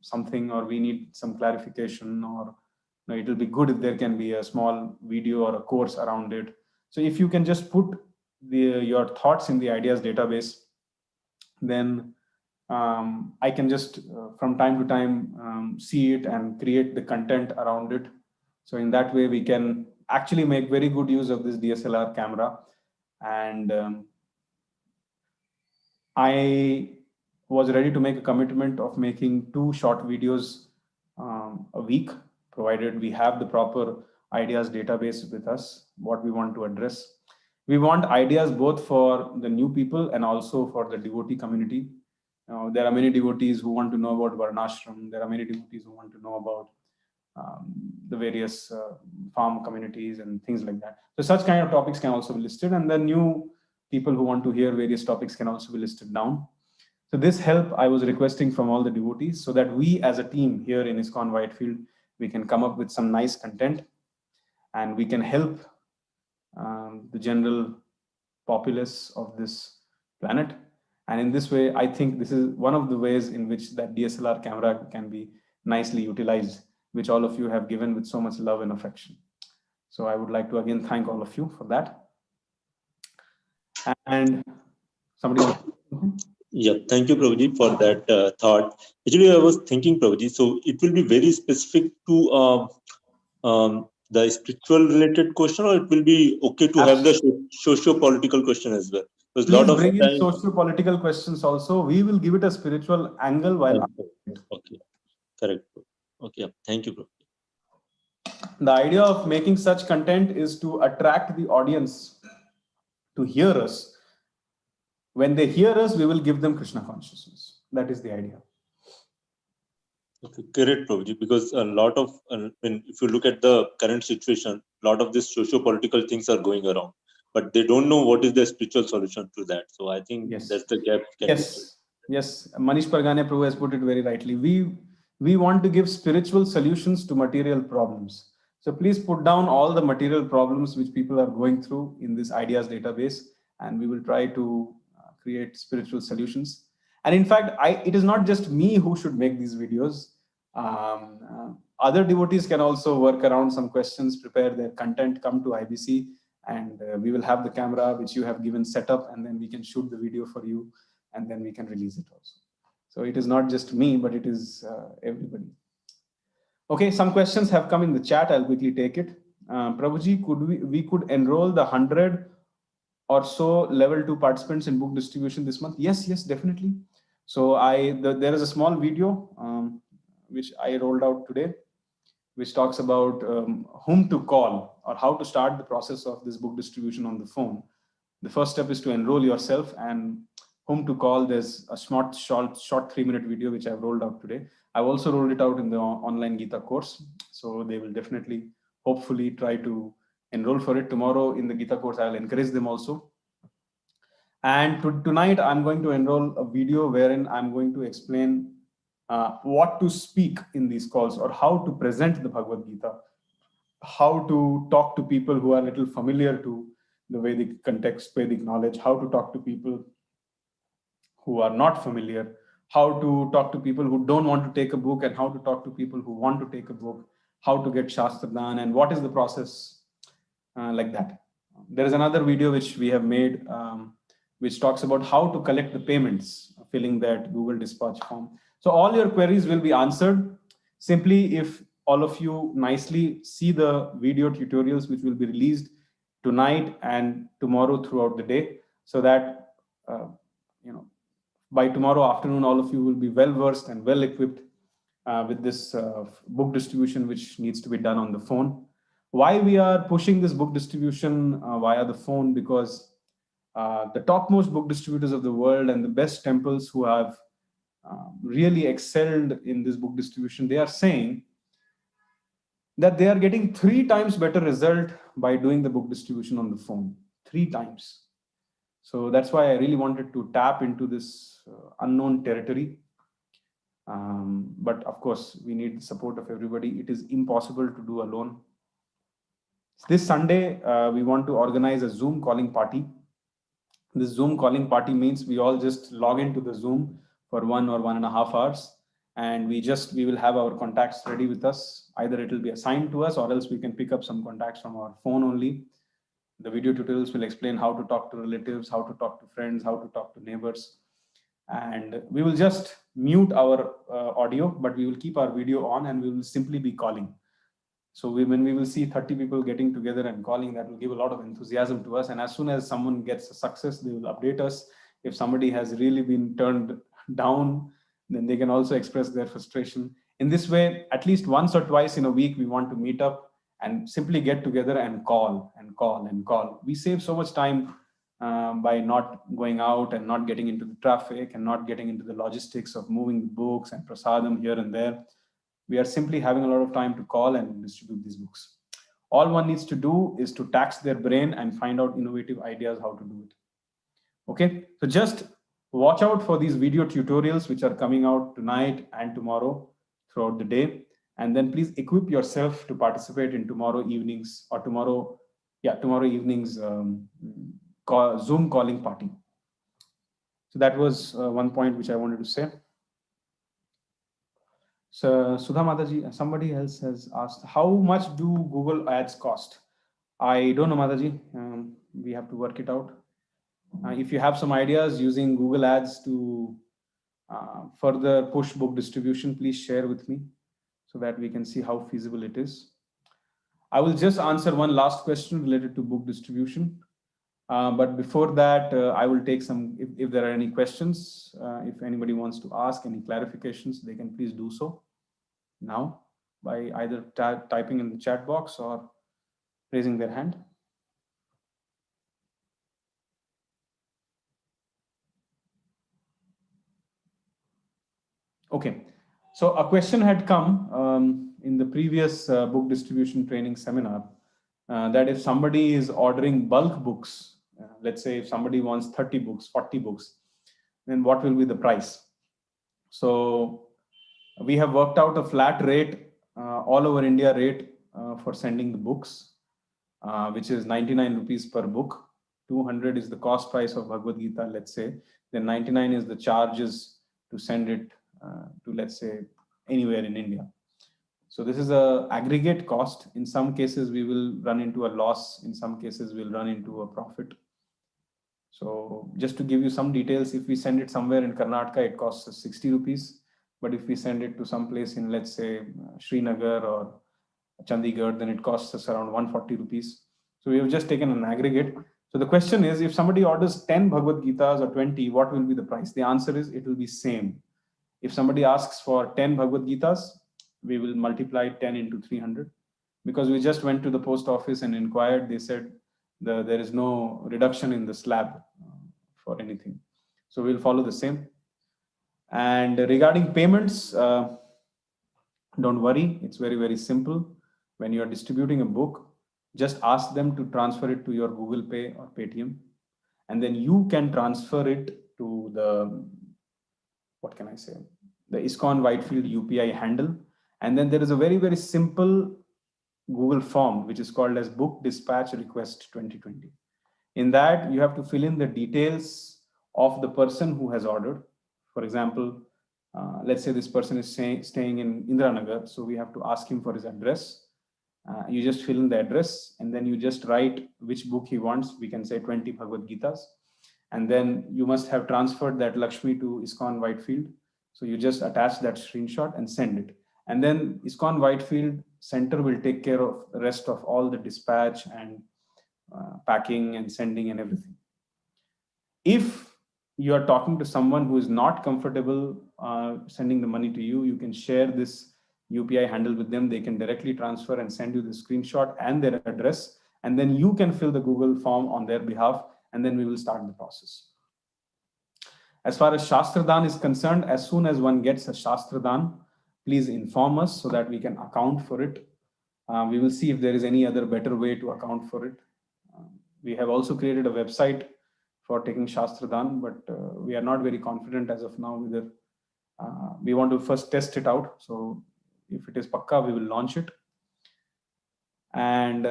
something, or we need some clarification, or it will be good if there can be a small video or a course around it. So if you can just put your thoughts in the ideas database, then I can just from time to time see it and create the content around it. So in that way, we can actually make very good use of this DSLR camera. And I was ready to make a commitment of making 2 short videos a week, provided we have the proper ideas database with us, what we want to address. We want ideas both for the new people and also for the devotee community. There are many devotees who want to know about Varnashram. There are many devotees who want to know about the various farm communities and things like that. So such kind of topics can also be listed, and the new people who want to hear various topics can also be listed down. So this help I was requesting from all the devotees, so that we as a team here in ISKCON Whitefield, we can come up with some nice content, and we can help the general populace of this planet. And in this way, I think this is one of the ways in which that DSLR camera can be nicely utilized, which all of you have given with so much love and affection. So I would like to again thank all of you for that. And somebody wants to say something? Yeah, thank you, Prabhuji, for that thought. Actually, I was thinking, Prabhuji, so it will be very specific to the spiritual related question, or it will be okay to have the socio-political question as well? Because a lot Please of bring in time. socio-political questions also. We will give it a spiritual angle while. Okay, correct. Okay, thank you, Prabhuji. The idea of making such content is to attract the audience to hear us. When they hear us, we will give them Krishna consciousness. That is the idea. Okay, correct, Prabhuji, because a lot of, if you look at the current situation, a lot of these socio-political things are going around, but they don't know what is the spiritual solution to that. So I think that's the gap. Yes. Manish Pargane Prabhu has put it very rightly. We want to give spiritual solutions to material problems. So please put down all the material problems which people are going through in this ideas database, and we will try to create spiritual solutions. And in fact, it is not just me who should make these videos. Other devotees can also work around some questions, prepare their content, come to IBC, and we will have the camera which you have given set up, and then we can shoot the video for you, and then we can release it also. So it is not just me, but it is everybody. Okay, some questions have come in the chat. I'll quickly take it. Prabhuji, we could enroll the 100 or so level 2 participants in book distribution this month? Yes, definitely. So there is a small video which I rolled out today, which talks about whom to call or how to start the process of this book distribution on the phone. The first step is to enroll yourself, and whom to call. There's a short 3-minute video which I've rolled out today. I've also rolled it out in the online Gita course. So they will definitely, hopefully, try to enroll for it. Tomorrow in the Gita course, I'll encourage them also. And tonight, I'm going to enroll a video wherein I'm going to explain what to speak in these calls, or how to present the Bhagavad Gita, how to talk to people who are a little familiar to the Vedic context, Vedic knowledge, how to talk to people who are not familiar, how to talk to people who don't want to take a book, and how to talk to people who want to take a book, how to get Shastra done, and what is the process like that. There is another video which we have made which talks about how to collect the payments, filling that Google Dispatch form. So all your queries will be answered simply if all of you nicely see the video tutorials which will be released tonight and tomorrow throughout the day, so that by tomorrow afternoon all of you will be well versed and well equipped with this book distribution which needs to be done on the phone. Why we are pushing this book distribution via the phone? Because the topmost book distributors of the world and the best temples who have really excelled in this book distribution, they are saying that they are getting 3 times better result by doing the book distribution on the phone. 3 times. So that's why I really wanted to tap into this unknown territory. But of course, we need the support of everybody. It is impossible to do alone. This Sunday, we want to organize a Zoom calling party. This Zoom calling party means we all just log into the Zoom for 1 or 1.5 hours, and we will have our contacts ready with us. Either it will be assigned to us, or else we can pick up some contacts from our phone only. The video tutorials will explain how to talk to relatives, how to talk to friends, how to talk to neighbors. And we will just mute our audio, but we will keep our video on, and we will simply be calling. So when we will see 30 people getting together and calling, that will give a lot of enthusiasm to us. And as soon as someone gets a success, they will update us. If somebody has really been turned down, then they can also express their frustration. In this way, at least once or twice in a week, we want to meet up and simply get together and call and call and call. We save so much time by not going out and not getting into the traffic and not getting into the logistics of moving the books and prasadam here and there. We are simply having a lot of time to call and distribute these books. All one needs to do is to tax their brain and find out innovative ideas how to do it. Okay, so just watch out for these video tutorials which are coming out tonight and tomorrow throughout the day. And then please equip yourself to participate in tomorrow evening's Zoom calling party. So that was one point which I wanted to say. So Sudha Mataji, somebody else has asked, how much do Google ads cost? I don't know, Mataji. We have to work it out. If you have some ideas using Google ads to further push book distribution, please share with me so that we can see how feasible it is. I will just answer one last question related to book distribution. But before that, I will take some, if there are any questions, if anybody wants to ask any clarifications, they can please do so now by either typing in the chat box or raising their hand. Okay, so a question had come in the previous book distribution training seminar that if somebody is ordering bulk books, let's say if somebody wants 30 books, 40 books, then what will be the price? So we have worked out a flat rate, all over India rate for sending the books, which is 99 rupees per book. 200 is the cost price of Bhagavad Gita, let's say. Then 99 is the charges to send it to, let's say, anywhere in India. So this is a aggregate cost. In some cases, we will run into a loss. In some cases, we'll run into a profit. So just to give you some details, if we send it somewhere in Karnataka, it costs us 60 rupees. But if we send it to some place in, let's say, Srinagar or Chandigarh, then it costs us around 140 rupees. So we have just taken an aggregate. So the question is, if somebody orders 10 Bhagavad Gitas or 20, what will be the price? The answer is, it will be same. If somebody asks for 10 Bhagavad Gitas, we will multiply 10 into 300. Because we just went to the post office and inquired, they said there is no reduction in the slab for anything. So we'll follow the same. And regarding payments, don't worry, it's very, very simple. When you are distributing a book, just ask them to transfer it to your Google Pay or Paytm. And then you can transfer it to the, what can I say, the ISKCON Whitefield UPI handle. And then there is a very, very simple Google form, which is called as Book Dispatch Request 2020. In that, you have to fill in the details of the person who has ordered. For example, let's say this person is staying in Indiranagar, so we have to ask him for his address. You just fill in the address, and then you just write which book he wants. We can say 20 Bhagavad Gitas. And then you must have transferred that Lakshmi to ISKCON Whitefield. So you just attach that screenshot and send it. And then ISKCON Whitefield Center will take care of the rest of all the dispatch and packing and sending and everything. If you are talking to someone who is not comfortable sending the money to you, you can share this UPI handle with them. They can directly transfer and send you the screenshot and their address. And then you can fill the Google form on their behalf, and then we will start the process. As far as Shastradan is concerned, as soon as one gets a Shastradan, please inform us so that we can account for it. We will see if there is any other better way to account for it. We have also created a website for taking Shastradan, but we are not very confident as of now whether we want to first test it out. So if it is Pakka, we will launch it. And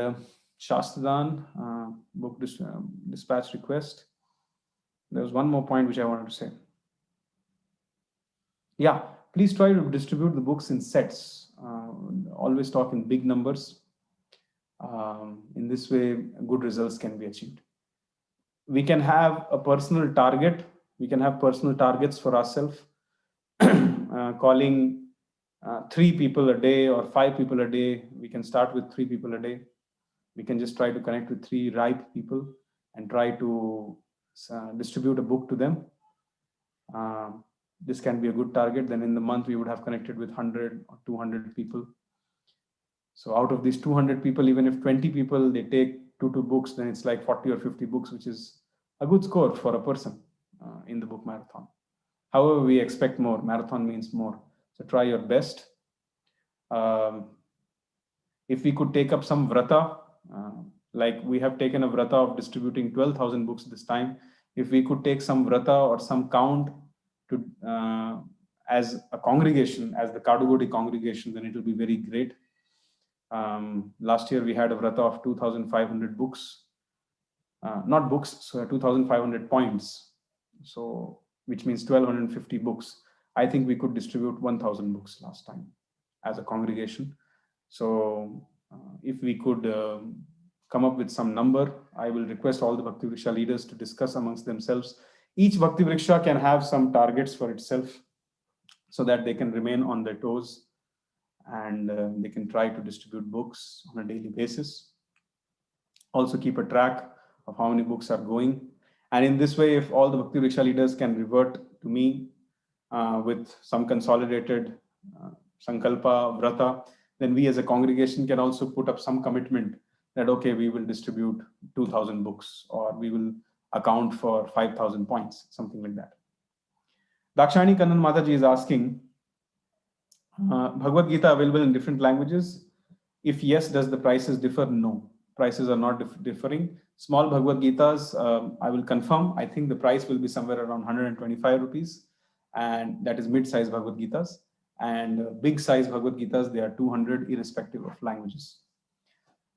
Shastradan, book dispatch request. There's one more point which I wanted to say. Yeah, please try to distribute the books in sets. Always talk in big numbers. In this way, good results can be achieved. We can have a personal target. We can have personal targets for ourselves. Calling 3 people a day or 5 people a day. We can start with 3 people a day. We can just try to connect with 3 ripe people and try to distribute a book to them. This can be a good target. Then in the month, we would have connected with 100 or 200 people. So out of these 200 people, even if 20 people, they take 2 books, then it's like 40 or 50 books, which is a good score for a person in the book marathon. However, we expect more. Marathon means more. So try your best. If we could take up some vrata, like we have taken a vrata of distributing 12,000 books this time. If we could take some vrata or some count to as a congregation, as the Kadugodi congregation, then it will be very great. Last year we had a vrata of 2,500 books. not books, so 2,500 points. So, which means 1,250 books. I think we could distribute 1,000 books last time as a congregation. So, if we could come up with some number, I will request all the Bhakti Vriksha leaders to discuss amongst themselves. Each Bhakti Vriksha can have some targets for itself so that they can remain on their toes, and they can try to distribute books on a daily basis. Also keep a track of how many books are going. And in this way, if all the Bhakti Vriksha leaders can revert to me with some consolidated Sankalpa, Vrata, then we as a congregation can also put up some commitment that, okay, we will distribute 2,000 books, or we will account for 5,000 points, something like that. Dakshani Kannan Mataji is asking, Bhagavad Gita available in different languages? If yes, does the prices differ? No, prices are not differing. Small Bhagavad Gitas, I will confirm. I think the price will be somewhere around 125 rupees, and that is mid-size Bhagavad Gitas. And big size Bhagavad Gitas, they are 200 irrespective of languages.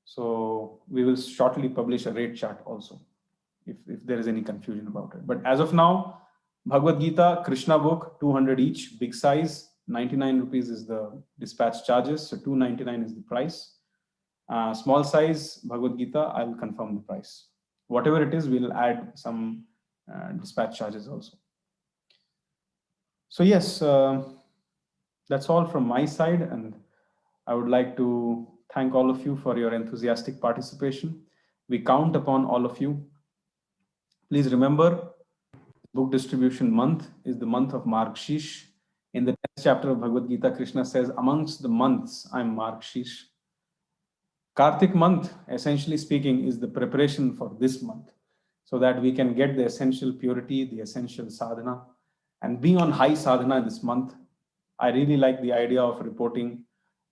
So we will shortly publish a rate chart also, if there is any confusion about it. But as of now, Bhagavad Gita, Krishna book, 200 each, big size, 99 rupees is the dispatch charges, so 299 is the price. Small size Bhagavad Gita, I will confirm the price. Whatever it is, we'll add some dispatch charges also. So yes, that's all from my side, and I would like to thank all of you for your enthusiastic participation. We count upon all of you. Please remember, book distribution month is the month of Margshish. In the 10th chapter of Bhagavad Gita, Krishna says, amongst the months, I'm Margshish. Kartik month, essentially speaking, is the preparation for this month, so that we can get the essential purity, the essential sadhana, and be on high sadhana this month. I really like the idea of reporting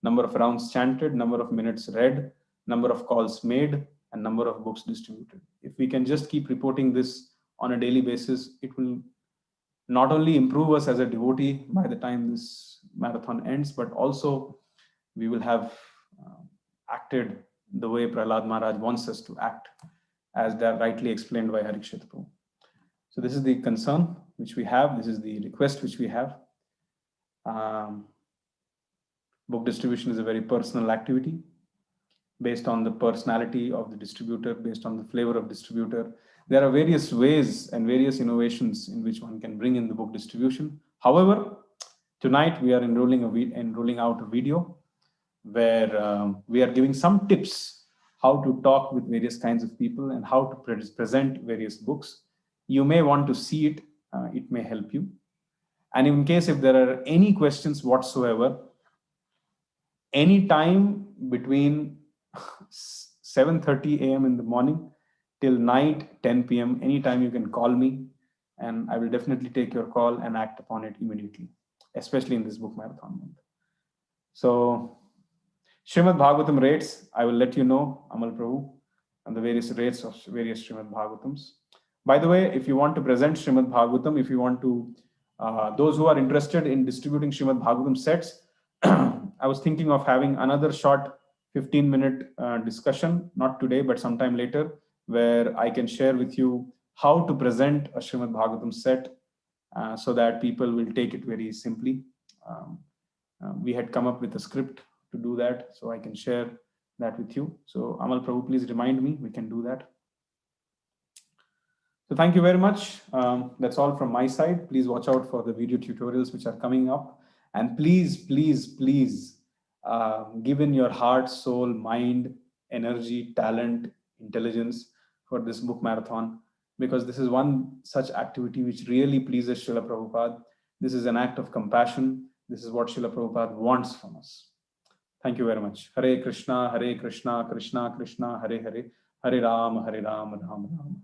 number of rounds chanted, number of minutes read, number of calls made, and number of books distributed. If we can just keep reporting this on a daily basis, it will not only improve us as a devotee by the time this marathon ends, but also we will have acted the way Prahlad Maharaj wants us to act, as that rightly explained by Harikshit Prabhu. So this is the concern which we have. This is the request which we have. Book distribution is a very personal activity based on the personality of the distributor, based on the flavor of distributor. There are various ways and various innovations in which one can bring in the book distribution. However, tonight we are enrolling out a video where we are giving some tips how to talk with various kinds of people and how to present various books. You may want to see it. It may help you. And in case if there are any questions whatsoever, any time between 7:30 a.m. in the morning till night 10 p.m. anytime you can call me, and I will definitely take your call and act upon it immediately, especially in this book marathon month. So Srimad Bhagavatam rates, I will let you know, Amal Prabhu, and the various rates of various Srimad Bhagavatams. By the way, if you want to present Srimad Bhagavatam, if you want to, those who are interested in distributing Srimad Bhagavatam sets, I was thinking of having another short 15-minute discussion, not today, but sometime later, where I can share with you how to present a Srimad Bhagavatam set so that people will take it very simply. We had come up with a script to do that, so I can share that with you. So Amal Prabhu, please remind me, we can do that. So thank you very much. That's all from my side. Please watch out for the video tutorials which are coming up. And please, please, please, give in your heart, soul, mind, energy, talent, intelligence for this book marathon, because this is one such activity which really pleases Srila Prabhupada. This is an act of compassion. This is what Srila Prabhupada wants from us. Thank you very much. Hare Krishna, Krishna Krishna, Hare Hare, Hare Ram, Ram Ram.